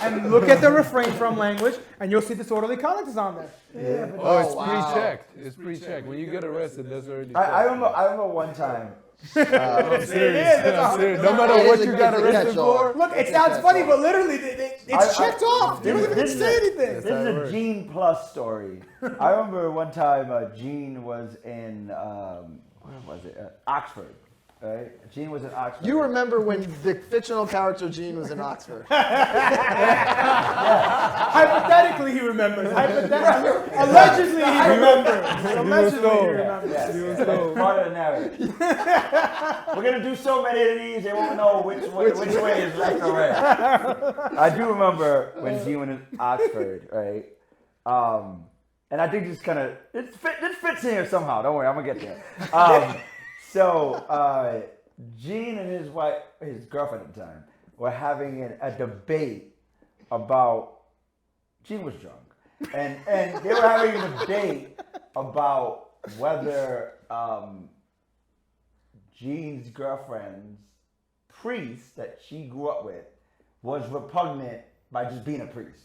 and look at the refrain from language, and you'll see disorderly conduct is on there. Oh, it's wow. pre-checked. It's pre-checked. When you get arrested, that's already. I remember one time. I'm serious. I'm serious. No matter It what is a- you got it's a arrested catch-all. for. Look, it sounds funny, but literally, it's checked off. You don't even This say is anything. This is a Gene Plus story. I remember one time Gene was in where was it? Oxford. Right? Gene was in Oxford. You remember when the fictional character Gene was in Oxford? Hypothetically, he remembers. Hypothetically, allegedly, he remembers. Allegedly, he remembers. Yes, that's part of the narrative. We're gonna do so many of these, they won't know which way is left or right. I do remember when Gene went in Oxford, right? And I think this fits in here somehow. Don't worry, I'm gonna get there. So Gene and his wife, his girlfriend at the time, were having a debate about. Gene was drunk, and they were having a debate about whether Gene's girlfriend's priest that she grew up with was repugnant by just being a priest,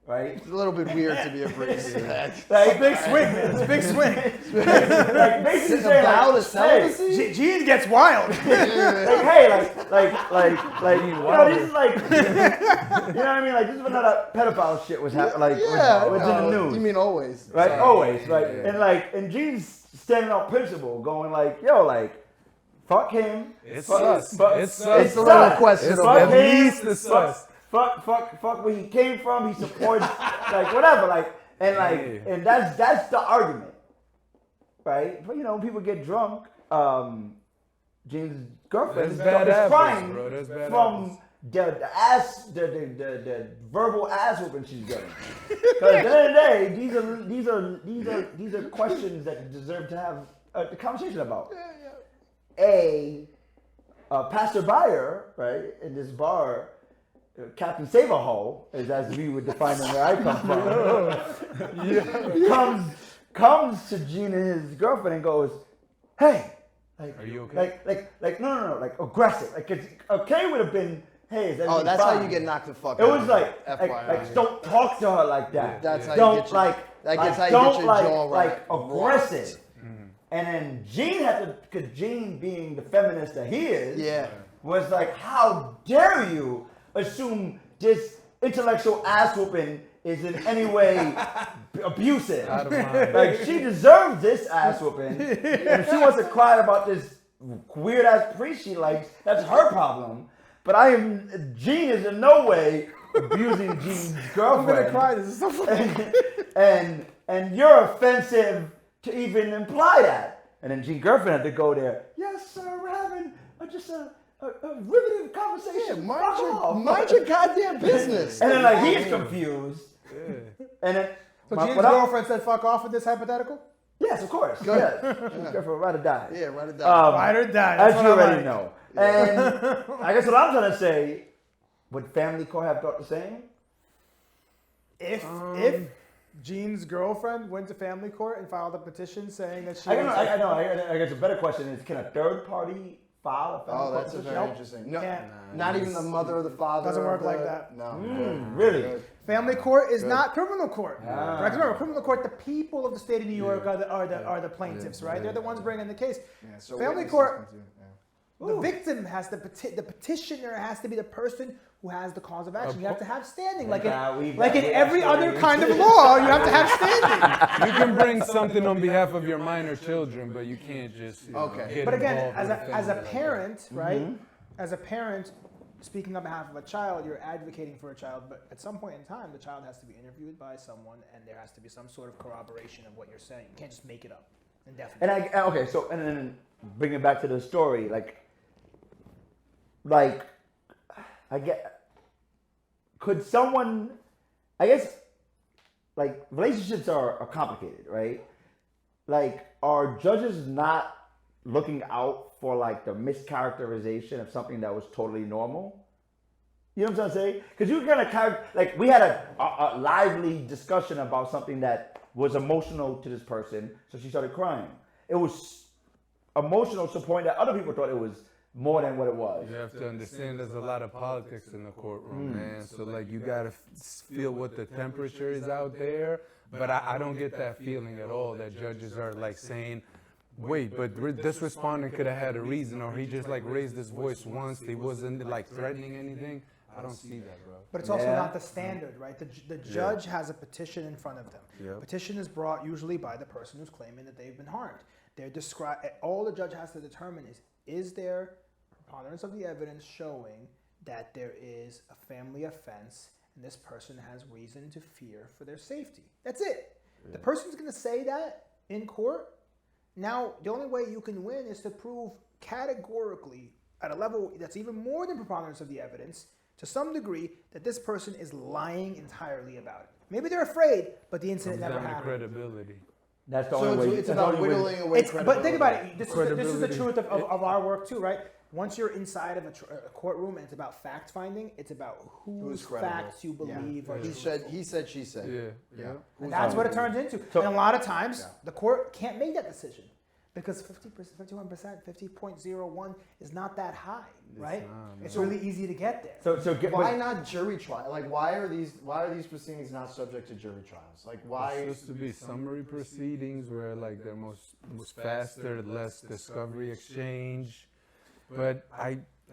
right? It's a little bit weird to be a priest. Like, Big swing, man. It's a big swing. like basically It's saying, about a like, celibacy? Gene gets wild. like, hey, like, you know, this is like, you know what I mean? Like, this is when that pedophile shit was happening, like, was in the news. You mean always? Right, Sorry. always, right, Yeah. and Gene's standing on principle, going like, yo, like, fuck him. It's fuck, sus. fuck- It's sus. It's a little sus. questionable. Fuck At him. least the sus. Fuck where he came from. He supports, like, whatever, like, and that's the argument, right? But you know, when people get drunk, Gene's girlfriend There's is bad apples, crying bro. There's bad from the verbal ass whooping she's getting. Because at the end of the day, these are questions that deserve to have a conversation about. Pastor Bayer, right, in this bar, Captain Save-A-Hole, as we would define him where I come from, comes to Gene and his girlfriend and goes, "Hey, like, Are you okay?" Like, no, like aggressive. Like, it's okay would have been, "Hey, is everything Oh, that's fine?" how you get knocked the fuck It out. was like FYI. don't talk to her like that. That's how you Don't get your- that gets how you don't get your like, jaw like rocked. aggressive. And then Gene had to, because Gene, being the feminist that he is, Yeah. was like, how dare you assume this intellectual ass whooping is in any way abusive? Out of line. Like, she deserves this ass whooping. And if she wants to cry about this weird ass priest she likes, that's her problem. But Gene is in no way abusing Gene's girlfriend. I'm gonna cry. This is so funny. And you're offensive to even imply that. And then Gene's girlfriend had to go there. Yes, sir, we're having just a a riveting conversation. Yeah, mind your goddamn business. And then like he's confused. And then So Gene's girlfriend said fuck off with this hypothetical? yes, of course. Go ahead. Yes. Go for ride or die. Yeah, write it down. Ride or die. As That's you what I already like. know. And I guess what I'm trying to say, would family court have thought the same? If Gene's girlfriend went to family court and filed a petition saying that she I know. I guess a better question is, can a third party file a family Oh, court that's petition? very interesting. No, Can't. not even the mother or the father. Doesn't work of like the- that. No. Really? Family court is not criminal court. Ah. Right? 'Cause remember, criminal court, the people of the state of New York are the plaintiffs, right? They're the ones bringing the case. Yeah, so Family witnesses court, can do- the victim has the petitioner has to be the person who has the cause of action. You have to have standing, like in every other kind of law. You have to have standing. You can bring something on behalf of your minor children, but you can't just get But again, involved as with a family like that. parent, right? As a parent, speaking on behalf of a child, you're advocating for a child, but at some point in time, the child has to be interviewed by someone, and there has to be some sort of corroboration of what you're saying. You can't just make it up indefinitely. And then bring it back to the story, I get, could someone, I guess, like relationships are complicated, right? Like, are judges not looking out for like the mischaracterization of something that was totally normal? You know what I'm trying to say? Because you kind of like we had a lively discussion about something that was emotional to this person, so she started crying. It was emotional to the point that other people thought it was more than what it was. You have to understand there's a lot of politics in the courtroom, man. So like you gotta feel what the temperature is out there. But I don't get that feeling at all that judges are like saying, wait, but this respondent could have had a reason, or he just like raised his voice once. He wasn't like threatening anything. I don't see that, bro. But it's also not the standard, right? The judge has a petition in front of them. Yep. Petition is brought usually by the person who's claiming that they've been harmed. All the judge has to determine is there preponderance of the evidence showing that there is a family offense and this person has reason to fear for their safety. That's it. The person's going to say that in court. Now, the only way you can win is to prove categorically at a level that's even more than preponderance of the evidence to some degree that this person is lying entirely about it. Maybe they're afraid, but the incident never Down to happened. credibility. That's the So only way. it's that's the about only way- whittling away credibility. But think about it. This is the Credibility. truth of our work too, right? Once you're inside of a courtroom and it's about fact finding, it's about whose credible. facts you believe are He said, she said. Yeah. And that's what it turns into. And a lot of times, the court can't make that decision because 50%, 51%, 50.01 is not that high, right? It's really easy to get there. Why not jury trial? Like, why are these proceedings not subject to jury trials? Like, why? It's supposed to be summary proceedings where like they're most faster, less discovery exchange. But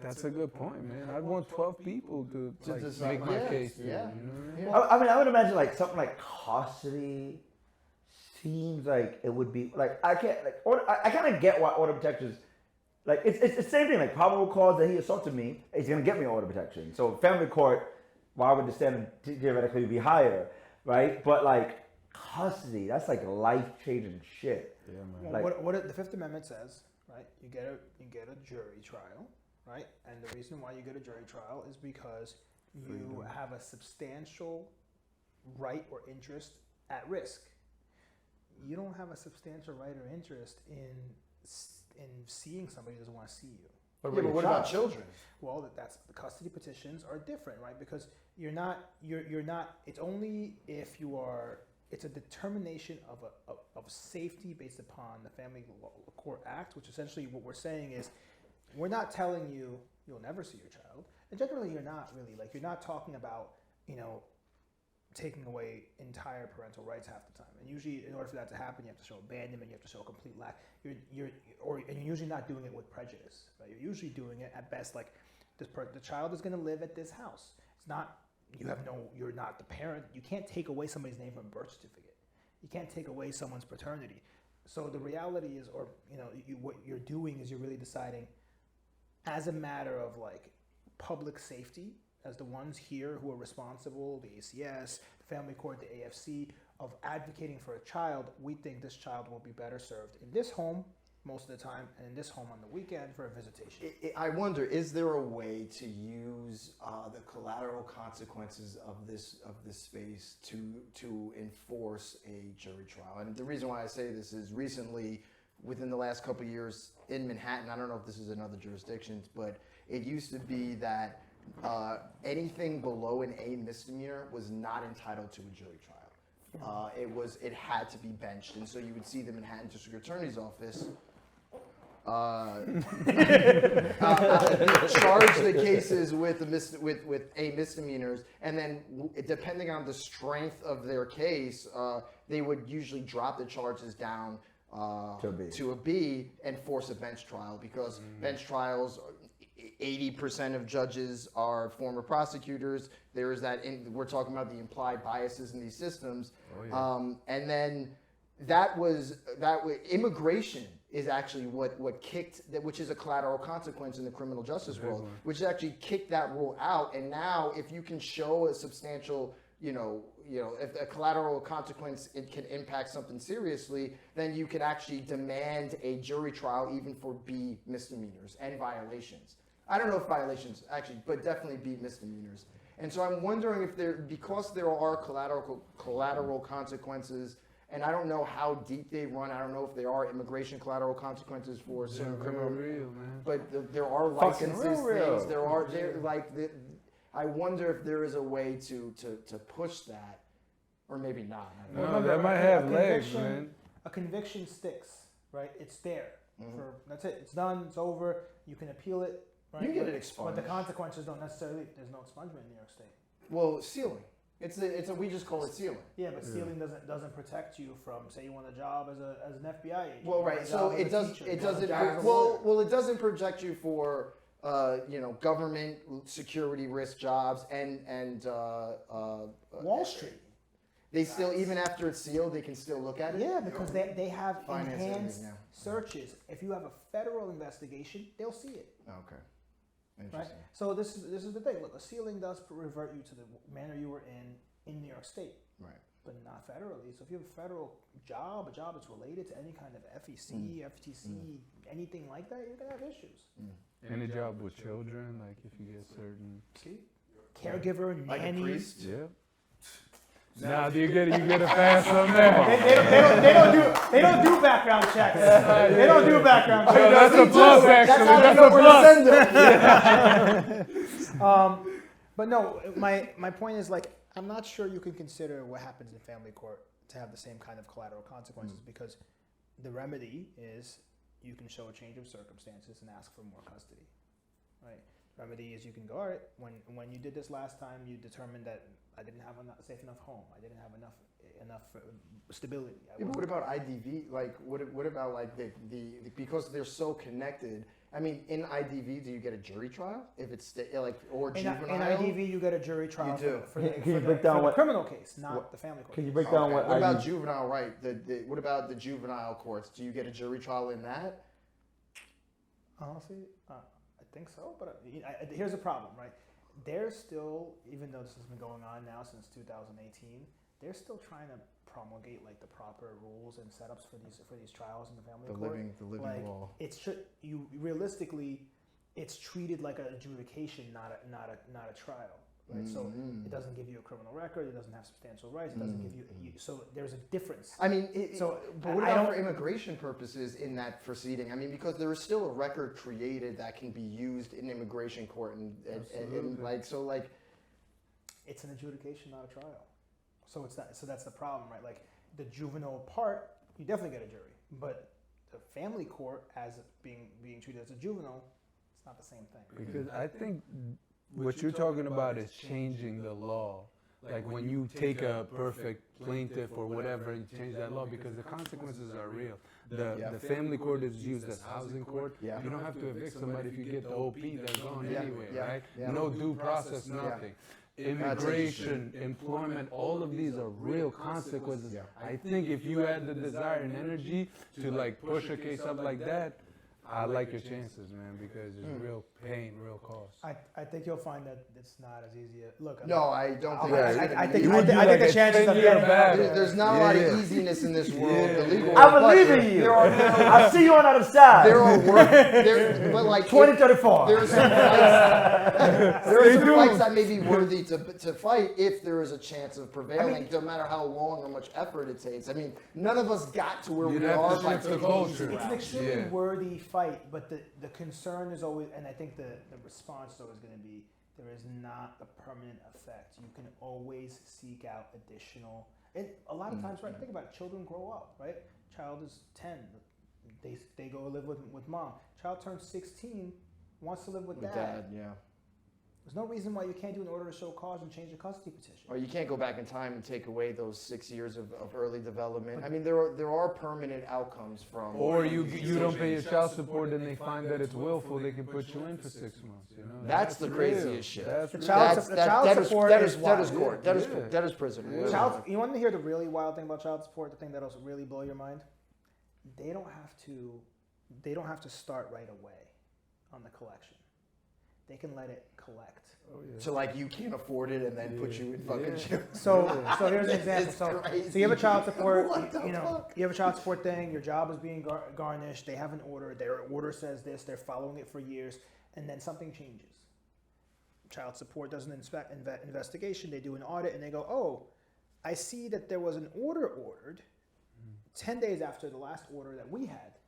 that's a good point, man. I'd want 12 people to like, decide. make my Yeah, case. yeah. You know what I mean? I mean, I would imagine like something like custody seems like it would be like I kind of get why order protection is like it's the same thing. Like probable cause that he assaulted me, he's gonna get me order protection. So family court, why would the standard theoretically be higher, right? But like custody, that's like life changing shit. Yeah, man. Well, what the Fifth Amendment says, right? You get a jury trial, right? And the reason why you get a jury trial is because you have a substantial right or interest at risk. You don't have a substantial right or interest in seeing somebody who doesn't want to see you. But what about children? Well, that's the custody petitions are different, right? Because you're not. It's only if you are. It's a determination of safety based upon the Family Court Act, which essentially what we're saying is, we're not telling you you'll never see your child, and generally you're not really like you're not talking about taking away entire parental rights half the time. And usually, in order for that to happen, you have to show abandonment, you have to show a complete lack. And you're usually not doing it with prejudice. Right? You're usually doing it at best like the child is going to live at this house. It's not you're not the parent. You can't take away somebody's name from a birth certificate. You can't take away someone's paternity. So the reality is, what you're doing is you're really deciding, as a matter of like public safety, as the ones here who are responsible, the ACS, the family court, the AFC, of advocating for a child, we think this child will be better served in this home, most of the time, and in this home on the weekend for a visitation. I wonder, is there a way to use the collateral consequences of this space to enforce a jury trial? And the reason why I say this is recently, within the last couple of years in Manhattan, I don't know if this is in other jurisdictions, but it used to be that anything below an A misdemeanor was not entitled to a jury trial. It had to be benched, and so you would see the Manhattan District Attorney's Office charge the cases with A misdemeanors, and then depending on the strength of their case, they would usually drop the charges down to a B and force a bench trial, because bench trials, 80% of judges are former prosecutors. There is that, we're talking about the implied biases in these systems. And then immigration is actually what kicked, which is a collateral consequence in the criminal justice world, which actually kicked that rule out. And now if you can show a substantial, if a collateral consequence, it can impact something seriously, then you can actually demand a jury trial even for B misdemeanors and violations. I don't know if violations actually, but definitely B misdemeanors. And so I'm wondering if because there are collateral consequences, and I don't know how deep they run. I don't know if there are immigration collateral consequences for certain criminal. Real, man. But there are licenses things. I wonder if there is a way to push that, or maybe not. No, that might have legs, man. A conviction sticks, right? It's there. That's it. It's done. It's over. You can appeal it. Right? You get it expunged. But the consequences don't necessarily. There's no expungement in New York State. Well, sealing. We just call it sealing. Yeah, but sealing doesn't protect you from, say, you want a job as an FBI agent. Well, right. So it doesn't protect you for government security risk jobs and Wall Street. They still, even after it's sealed, they can still look at it? Yeah, because they have Finance enhanced searches. If you have a federal investigation, they'll see it. Okay. Right? Interesting. So this is the thing. Look, a sealing does revert you to the manner you were in New York State. Right. But not federally. So if you have a federal job, a job that's related to any kind of FEC, FTC, anything like that, you're going to have issues. Any job with children, like if you get certain... See? Caregiver, nanny. Like a priest? Yeah. Now you get a pass on that. They don't do background checks. They don't do background checks. That's a plus, actually. That's a plus. But no, my point is, like, I'm not sure you can consider what happens in family court to have the same kind of collateral consequences, because the remedy is you can show a change of circumstances and ask for more custody, right? Remedy is you can go, all right, when you did this last time, you determined that I didn't have a safe enough home. I didn't have enough stability. Yeah, but what about IDV? Like, what about like the because they're so connected? I mean, in IDV, do you get a jury trial if it's or juvenile? In IDV, you get a jury trial for the criminal case, not the family court. Can you break down what about juvenile? Right. What about the juvenile courts? Do you get a jury trial in that? Honestly, I think so. But here's the problem, right? They're still, even though this has been going on now since 2018, they're still trying to promulgate like the proper rules and setups for these trials in the family court. The living law. Realistically, it's treated like an adjudication, not a trial. Right? So it doesn't give you a criminal record. It doesn't have substantial rights. It doesn't give you. So there's a difference. I mean, but what about for immigration purposes in that proceeding? I mean, because there is still a record created that can be used in immigration court, and it's an adjudication, not a trial. So it's not. So that's the problem, right? Like the juvenile part, you definitely get a jury, but the family court, as being treated as a juvenile, it's not the same thing. Because I think what you're talking about is changing the law. Like when you take a perfect plaintiff or whatever and change that law, because the consequences are real. The family court is used as housing court. Yeah. You don't have to evict somebody if you get the OP, they're gone anyway, right? Yeah. No due process, nothing. Immigration, employment, all of these are real consequences. I think if you had the desire and energy to like push a case up like that, I like your chances, man, because there's real pain, real cost. I think you'll find that it's not as easy. Look, No, I don't think. I think You would do the like a chances of 10-year getting battle. There's not a lot of easiness in this world. The legal I believe in you. I see you on the other side. There are work, but like 2034. There are some fights, fights that may be worthy to fight if there is a chance of prevailing, no matter how long or much effort it takes. I mean, none of us got to where we are by taking It's an extremely worthy fight, but the concern is always, and I think the response is always going to be, there is not a permanent effect. You can always seek out additional, and a lot of times, right, think about it, children grow up, right? Child is 10, they go live with mom. Child turns 16, wants to live with dad. Yeah. There's no reason why you can't do an order to show cause and change the custody petition. Or you can't go back in time and take away those 6 years of early development. I mean, there are permanent outcomes from. Or you don't pay your child support, and they find that it's willful, they can put you in for 6 months. You know, That's the craziest shit. That's The real. child support that is is wild. court. That is prison. Child, you want to hear the really wild thing about child support? The thing that'll really blow your mind? They don't have to start right away on the collection. They can let it collect. Oh, yeah. So like you can't afford it and then put you in fucking jail. So here's an example. So you have a child support. What the You know, fuck? you have a child support thing. Your job is being garnished. They have an order. Their order says this. They're following it for years, and then something changes. Child support does an investigation. They do an audit, and they go, "Oh, I see that there was an order ordered 10 days after the last order that we had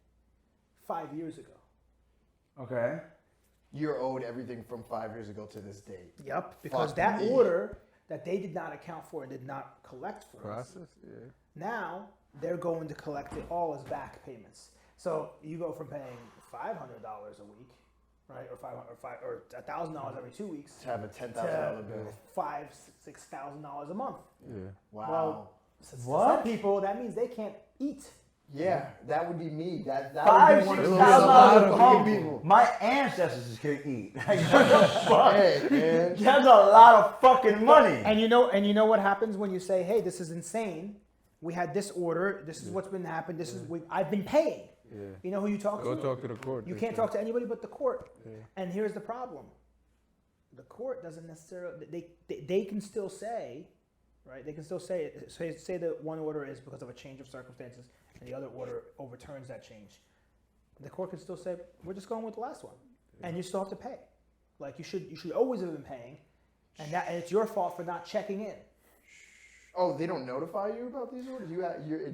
5 years ago." Okay. You're owed everything from 5 years ago to this date. Yep, because Fuck that me. order that they did not account for and did not collect for us, Process, yeah. now they're going to collect it all as back payments. So you go from paying $500 a week, right, or $1,000 every 2 weeks, To have a $10,000 bill. $5,000-$6,000 a month. Yeah. Wow. Well, to What? some people that means they can't eat. Yeah, that would be me. That would $5,000, be one of $6,000 those a month. My ancestors could eat. Like, what the fuck? Hey, man. That's a lot of fucking money. And you know what happens when you say, "Hey, this is insane. We had this order. This is what's been happened. This is I've been paying." Yeah. You know who you talk Go to? talk to the court. You can't talk to anybody but the court. Yeah. And here's the problem: the court doesn't necessarily. They can still say, right? They can still say that one order is because of a change of circumstances, and the other order overturns that change. The court can still say, "We're just going with the last one," and you still have to pay. Like you should always have been paying, and it's your fault for not checking in. Oh, they don't notify you about these orders?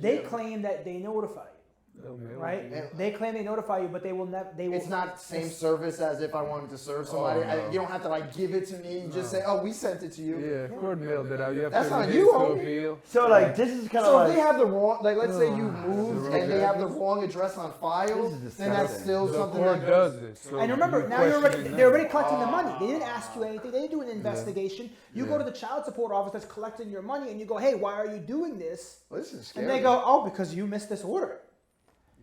They claim that they notify you. They'll mail Right? it to you. They claim they notify you, but they will never. They will. It's not same service as if I wanted to serve somebody. no. You don't have to like give it to me. You just say, "Oh, we sent it to you." Yeah, court mailed it out. You have That's 30 not days you, to homie. appeal. So like this is kind of So like if they have the wrong, like let's say you moved and they have the wrong address on file, This is then that's disgusting. still The something court that does it. So And remember, you now question they're already them. collecting the money. They didn't ask you anything. They didn't do an investigation. You go to the child support office that's collecting your money, and you go, "Hey, why are you doing this?" Well, this is scary. And they go, "Oh, because you missed this order,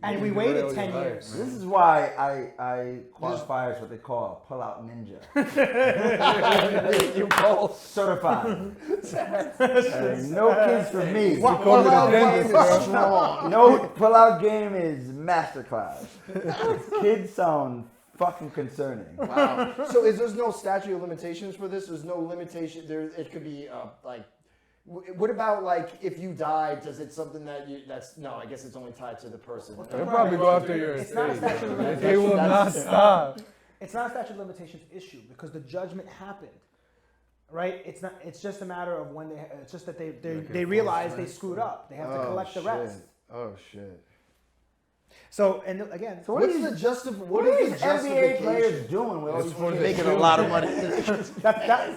and we You waited rail 10 your life, years." this is why I qualify as what they call a pull-out ninja. you both. Certified. No kids for me. Pull-out game bro. is strong. No pull-out game is masterclass. Kids sound fucking concerning. Wow. So there's no statute of limitations for this? There's no limitation. It could be like. What about like if you died? Does it something that no? I guess it's only tied to the person. They'll probably go after your It's not a estate. statute of They limitations. will not stop. It's not a statute of limitations issue because the judgment happened, right? It's not. It's just a matter of when they. It's just that they realize they screwed up. They have to collect the rest. Oh shit. So and again, So what What's is the the justification? what are these NBA players doing? With all It's these for the kids? children. of money.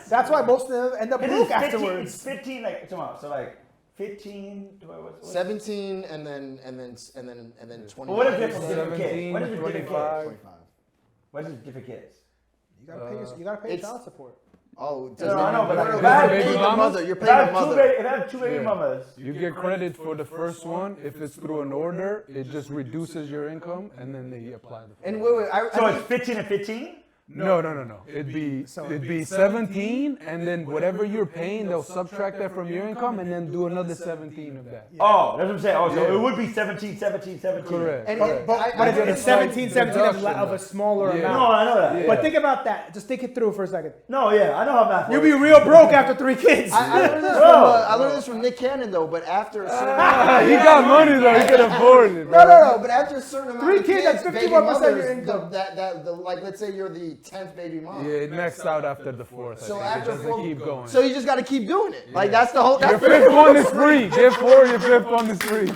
that's why most of them end up It broke is 15, afterwards. 15 like tomorrow. So like 15. What's 17 and then 20. What is different kids? 17, What is the different kids? 25. 25. What is the different kids? You gotta pay It's- child support. Oh, No, I know, but like, If if I baby have mama, mother, you're if I paying have the two mother. baby, if I have two baby Yeah. mamas, You get credit for the first one. If it's through an order, it just reduces your income, and then they apply the. And wait, so it's 15 and 15. No. It'd be 17, and then whatever you're paying, they'll subtract that from your income, and then do another 17 of that. Oh, that's what I'm saying. Oh, so it would be 17. Correct. And But it's 17 of a smaller amount. No, I know that. But think about that. Just think it through for a second. No, yeah, I know how math You'll works. be real broke after 3 kids. I learned this from Nick Cannon though, but after a certain He got money though. He could afford it. Bro. No, but after a certain amount 3 of kids, that's baby 51% of your mothers, income. like let's say you're the 10th baby mom. Yeah, it maxed out after the 4th. So I think. after It doesn't 4, keep going. so you just got to keep doing it. Like that's the whole. Your That's 5th one is free. Get 4, your 5th one is free.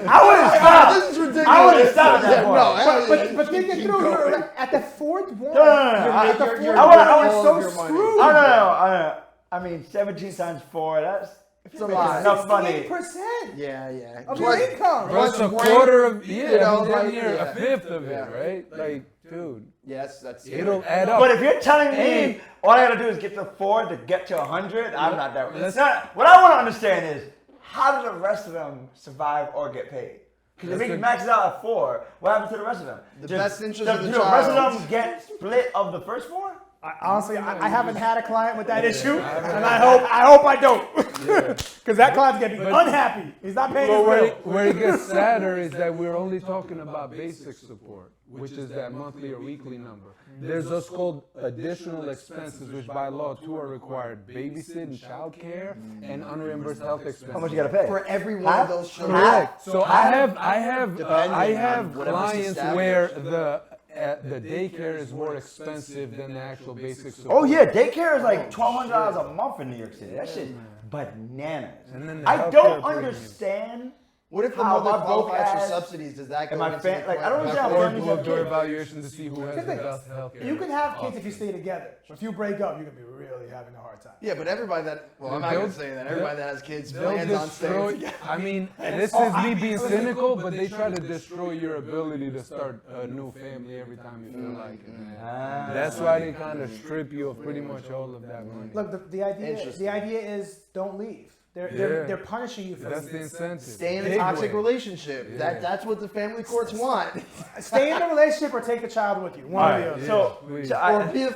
I would have stopped. This is ridiculous. I would have stopped at that point. But think it through. You're at the 4th one. No. At the 4th I one, would you're so screwed. Oh, no. I mean, 17 times 4, that's It's a lot. enough money. 68% Yeah. of your income. Bro, it's a rent, quarter of, you know, damn like, near yeah. a 5th of it, Yeah. right? Like, dude, Yes, that's. it'll add up. But if you're telling me all I gotta do is get to 4 to get to 100, I'm not that. What I want to understand is how do the rest of them survive or get paid? Because if he maxes out at 4, what happens to the rest of them? The best interest of the Do the rest of child. them get split of the first 4? Honestly, I haven't had a client with that issue, and I hope I don't, because that client's gonna be unhappy. He's not paying his bill. Where it gets sadder is that we're only talking about basic support, which is that monthly or weekly number. There's what's called additional expenses, which by law too are required: babysitting, childcare, and unreimbursed health expenses. How much you gotta pay? For every one of those children. Correct. So I have Depending on whatever's clients established. where the daycare is more expensive than the actual basic support. Oh yeah, daycare is like $1,200 a month in New York City. That shit's bananas. And then the I healthcare don't premium. understand. What if the How mother my broke qualifies for ass- subsidies? Does that go Am I into fan- the like, I don't client? understand Or how families blow have door kids. evaluation to see who has the Think best healthcare. You can have kids if you stay together. But if you break up, you're gonna be really having a hard time. Yeah, but everybody that I'm not They'll- gonna say that everybody that has kids They'll plans on staying destroy. together. I mean, this is me being cynical, but they try to destroy your ability to start a new family every time you feel like it. Man. That's why they kind of strip you of pretty much all of that money. Look, the idea is don't leave. They're punishing you for That's the incentive. Stay in a Big toxic way. relationship. Yeah. That's what the family courts want. Stay in the relationship or take the child with you. One or the other. So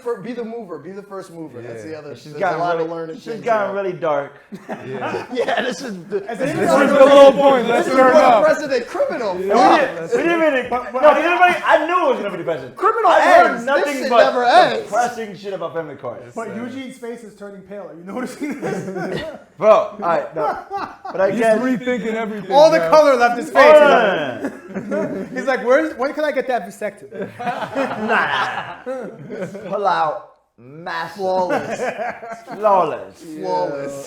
Or be the mover, be the first mover. That's the other. she's There's a gotten lot really, of learning. she's things gotten here. really dark. Yeah, this is the This is the low point. Let's this is turn for the up. president criminal. We didn't even. I knew it was gonna be depressing. Criminal I heard ends. This nothing shit but never ends. depressing shit about family courts. But Eugene's face is turning pale. Are you noticing this? Bro, all right, no. But I He's guess. rethinking everything. All the man. color left his face. Oh, no. He's like, when can I get that vasectomy? Pull out, massive,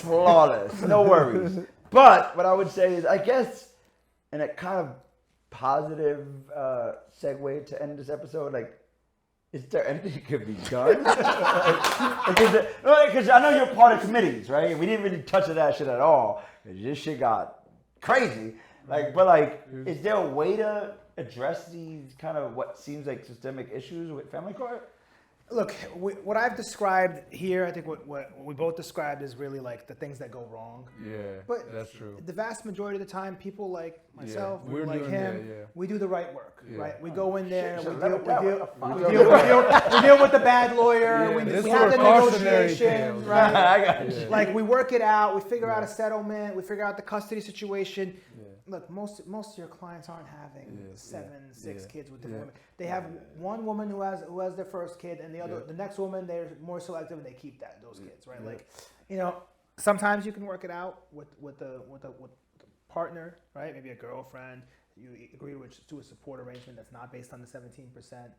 flawless, no worries. But what I would say is, I guess, in a kind of positive segue to end this episode, like, is there anything that could be done? Because I know you're part of committees, right? And we didn't really touch on that shit at all. 'Cause this shit got crazy. But is there a way to address these kind of what seems like systemic issues with family court? Look, what I've described here, I think what we both described is really like the things that go wrong. Yeah, But that's true. the vast majority of the time, people like myself, we're like doing him, that, yeah. we do the right work, right? We go in there, Shit, we let it deal with the bad lawyer, Yeah, this we is have the for cautionary negotiation, tales. right? I got you. Like we work it out, we figure out a settlement, we figure out the custody situation. Look, most of your clients aren't having 6 kids with different women. They have one woman who has their first kid, and the next woman they're more selective and they keep those kids, right? Like, sometimes you can work it out with the partner, right? Maybe a girlfriend. You agree to a support arrangement that's not based on the 17%.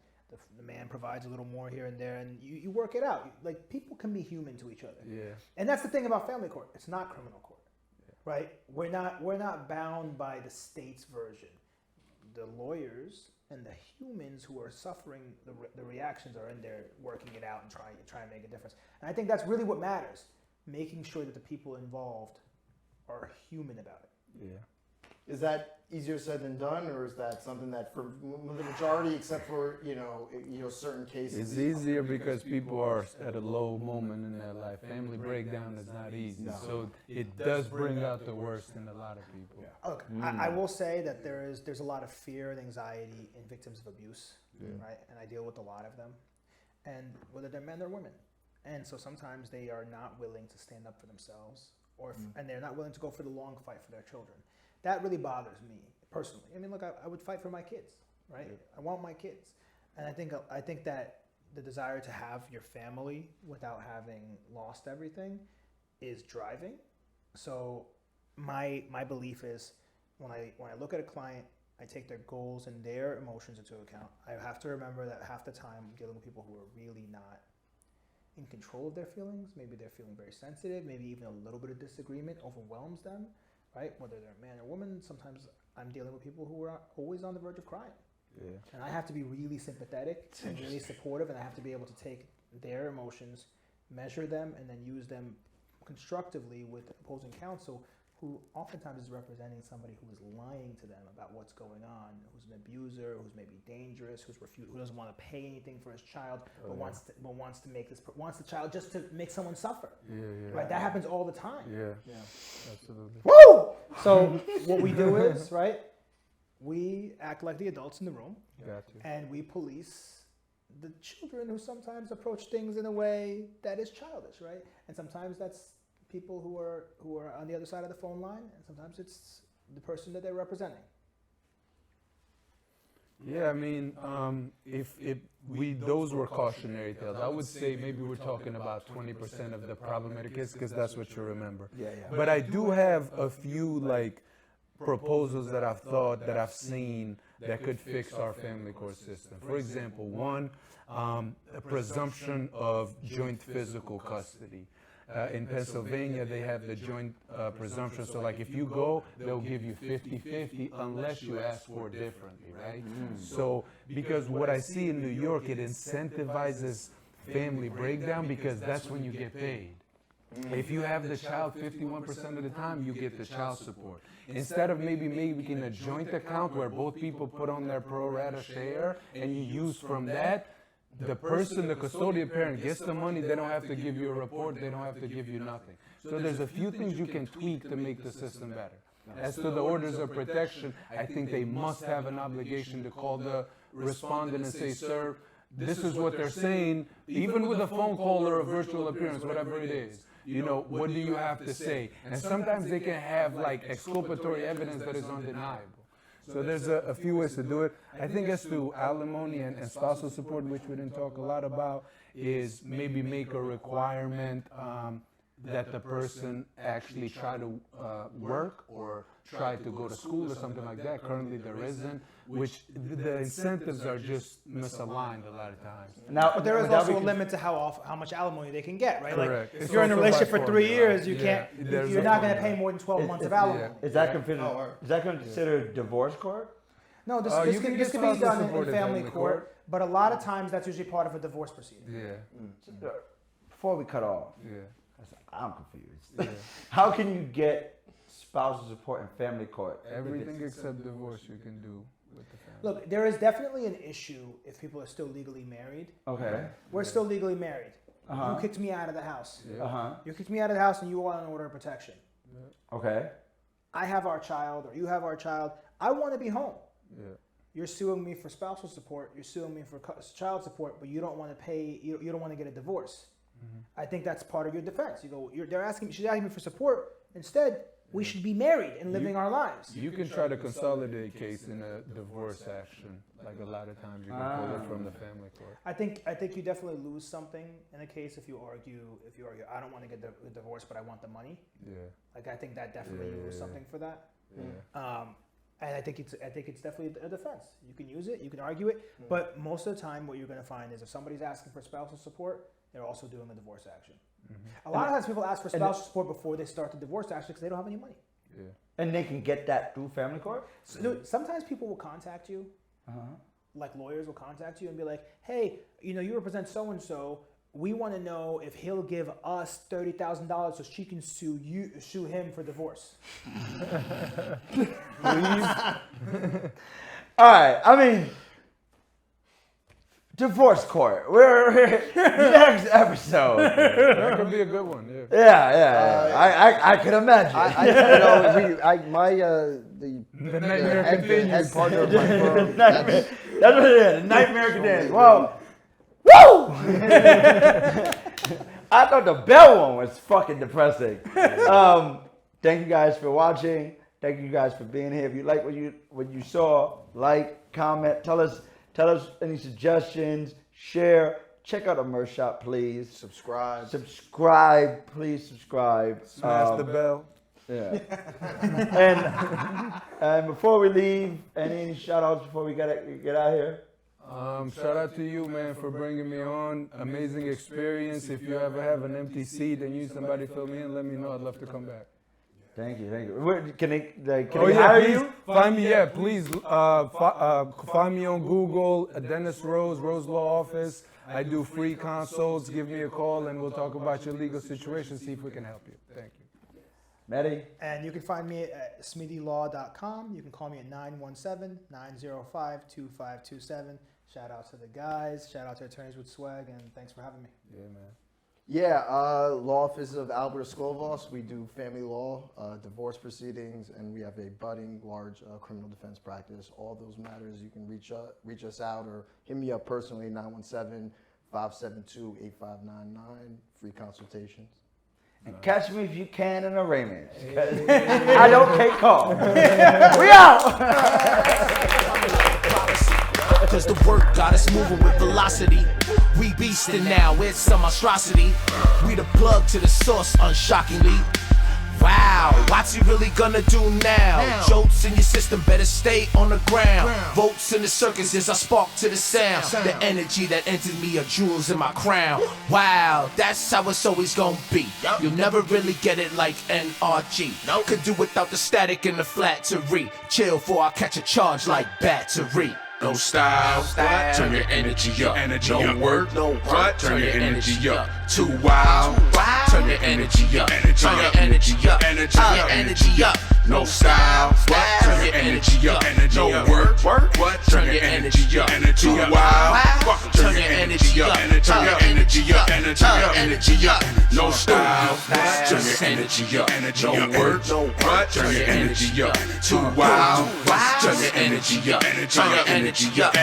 The man provides a little more here and there, and you work it out. Like, people can be human to each other. Yeah. And that's the thing about family court. It's not criminal court. Right? We're not bound by the state's version. The lawyers and the humans who are suffering the reactions are in there working it out and trying to make a difference. And I think that's really what matters. Making sure that the people involved are human about it. Yeah. Is that easier said than done, or is that something that for the majority, except for certain cases? It's easier because people are at a low moment in their life. Family breakdown is not easy, so it does bring out the worst in a lot of people. Look, I will say that there's a lot of fear and anxiety in victims of abuse, right? And I deal with a lot of them. and whether they're men or women. And so sometimes they are not willing to stand up for themselves, and they're not willing to go for the long fight for their children. That really bothers me personally. I mean, look, I would fight for my kids, right? Yeah. I want my kids, and I think that the desire to have your family without having lost everything is driving. So my belief is when I look at a client, I take their goals and their emotions into account. I have to remember that half the time I'm dealing with people who are really not in control of their feelings. Maybe they're feeling very sensitive. Maybe even a little bit of disagreement overwhelms them, right? Whether they're a man or woman. Sometimes I'm dealing with people who are always on the verge of crying. Yeah. And I have to be really sympathetic and really supportive, and I have to be able to take their emotions, measure them, and then use them constructively with opposing counsel, who oftentimes is representing somebody who is lying to them about what's going on, who's an abuser, who's maybe dangerous, who doesn't want to pay anything for his child, wants the child just to make someone suffer. Right? That happens all the time. Yeah. Absolutely. Woo! So what we do is, right, we act like the adults in the room, and we police the children who sometimes approach things in a way that is childish, right? And sometimes that's people who are on the other side of the phone line, and sometimes it's the person that they're representing. Yeah, I mean, if those were cautionary tales, I would say maybe we're talking about 20% of the problematic kids, because that's what you remember. Yeah. But I do have a few proposals that I've seen that could fix our family court system. For example, one, a presumption of joint physical custody. In Pennsylvania, they have the joint presumption. So if you go, they'll give you 50-50 unless you ask for differently, right? So because what I see in New York, it incentivizes family breakdown because that's when you get paid. If you have the child 51% of the time, you get the child support. Instead of maybe making a joint account where both people put on their pro rata share and you use from that, the person, the custodial parent, gets the money. They don't have to give you a report. They don't have to give you nothing. So there's a few things you can tweak to make the system better. As to the orders of protection, I think they must have an obligation to call the respondent and say, sir, this is what they're saying, even with a phone call or a virtual appearance, whatever it is. What do you have to say? And sometimes they can have exculpatory evidence that is undeniable. So there's a few ways to do it. I think as to alimony and spousal support, which we didn't talk a lot about, is maybe make a requirement that the person actually try to work or try to go to school or something like that. Currently there isn't, which the incentives are just misaligned a lot of times. Now, but there is also a limit to how much alimony they can get, right? Correct. If you're in a relationship for 3 years, you're not going to pay more than 12 months of alimony. Is that considered divorce court? No, this can be done in family court, but a lot of times that's usually part of a divorce proceeding. Yeah. Before we cut off, I'm confused. How can you get spousal support in family court? Everything except divorce you can do with the family. Look, there is definitely an issue if people are still legally married. Okay. We're still legally married. You kicked me out of the house. You kicked me out of the house and you want an order of protection. Okay. I have our child or you have our child. I want to be home. You're suing me for spousal support. You're suing me for child support, but you don't want to pay. You don't want to get a divorce. I think that's part of your defense. She's asking me for support. Instead, we should be married and living our lives. You can try to consolidate a case in a divorce action. A lot of times you can pull it from the family court. I think you definitely lose something in a case if you argue. I don't want to get the divorce, but I want the money. I think that definitely you lose something for that. And I think it's definitely a defense. You can use it, you can argue it, but most of the time, what you're going to find is if somebody's asking for spousal support, they're also doing a divorce action. A lot of times, people ask for spousal support before they start the divorce action because they don't have any money. And they can get that through family court. So, sometimes people will contact you, like lawyers will contact you and be like, "Hey, you represent so and so. We want to know if he'll give us $30,000 so she can sue him for divorce." All right. Divorce court. We're next episode. That could be a good one. I can imagine. The nightmare continues. Head partner of my firm. That's what it is. The nightmare continues. Well. Woo! I thought the bell one was fucking depressing. Thank you guys for watching. Thank you guys for being here. If you like what you saw, like, comment, tell us any suggestions, share. Check out the merch shop, please. Subscribe. Please subscribe. Smash the bell. Yeah. and before we leave, any shout outs before we get out here? Shout out to you, man, for bringing me on. Amazing experience. If you ever have an empty seat and you need somebody to fill me in, let me know. I'd love to come back. Thank you. Can they Please hire you? Find me, please. Find me on Google, Dennis Rose Law Office. I do free consults. Give me a call and we'll talk about your legal situation, see if we can help you. Thank you. Mehdi? And you can find me at smedilaw.com. You can call me at 917-905-2527. Shout out to the guys. Shout out to Attorneys with Swag. And thanks for having me. Yeah, man. Yeah, law office of Albert Escovos. We do family law, divorce proceedings, and we have a budding large criminal defense practice. All those matters, you can reach us out or hit me up personally, 917-572-8599, free consultations. And catch me if you can in arraignments. I don't take calls. We out! Cause the work got us moving with velocity. We beastin' now, it's some monstrosity. We the plug to the source, unshockingly. Wow, what's he really gonna do now? Jolts in your system better stay on the ground. Volts in the circus is a spark to the sound. The energy that entered me are jewels in my crown. Wow, that's how it's always gonna be. You'll never really get it like NRG. Could do without the static and the flattery. Chill for I catch a charge like battery. No style, what? Turn your energy up. No work, what? Turn your energy up. Too wild, turn your energy up. Turn your energy up. Energy up. No style, what? Turn your energy up. No work, what? Turn your energy up. Too wild, turn your energy up. Turn your energy up. Energy up. No style, what? Turn your energy up. No work, what? Turn your energy up. Too wild, turn your energy up. Turn your energy up.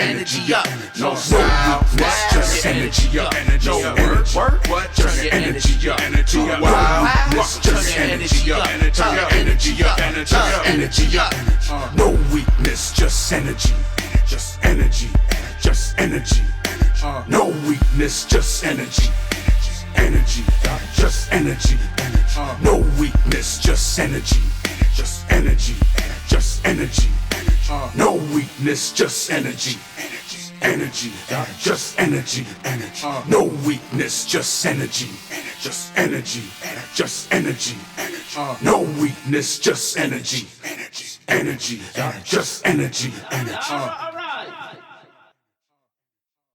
Energy up. No style, what? Turn your energy up. No work, what? Turn your energy up. Too wild, turn your energy up. Turn your energy up. Energy up. No weakness, just energy. Just energy. Just energy. No weakness, just energy. Energy. Just energy. No weakness, just energy. Just energy. Just energy. No weakness, just energy. Energy, just energy. No weakness, just energy. Just energy, just energy. No weakness, just energy. Energy, just energy.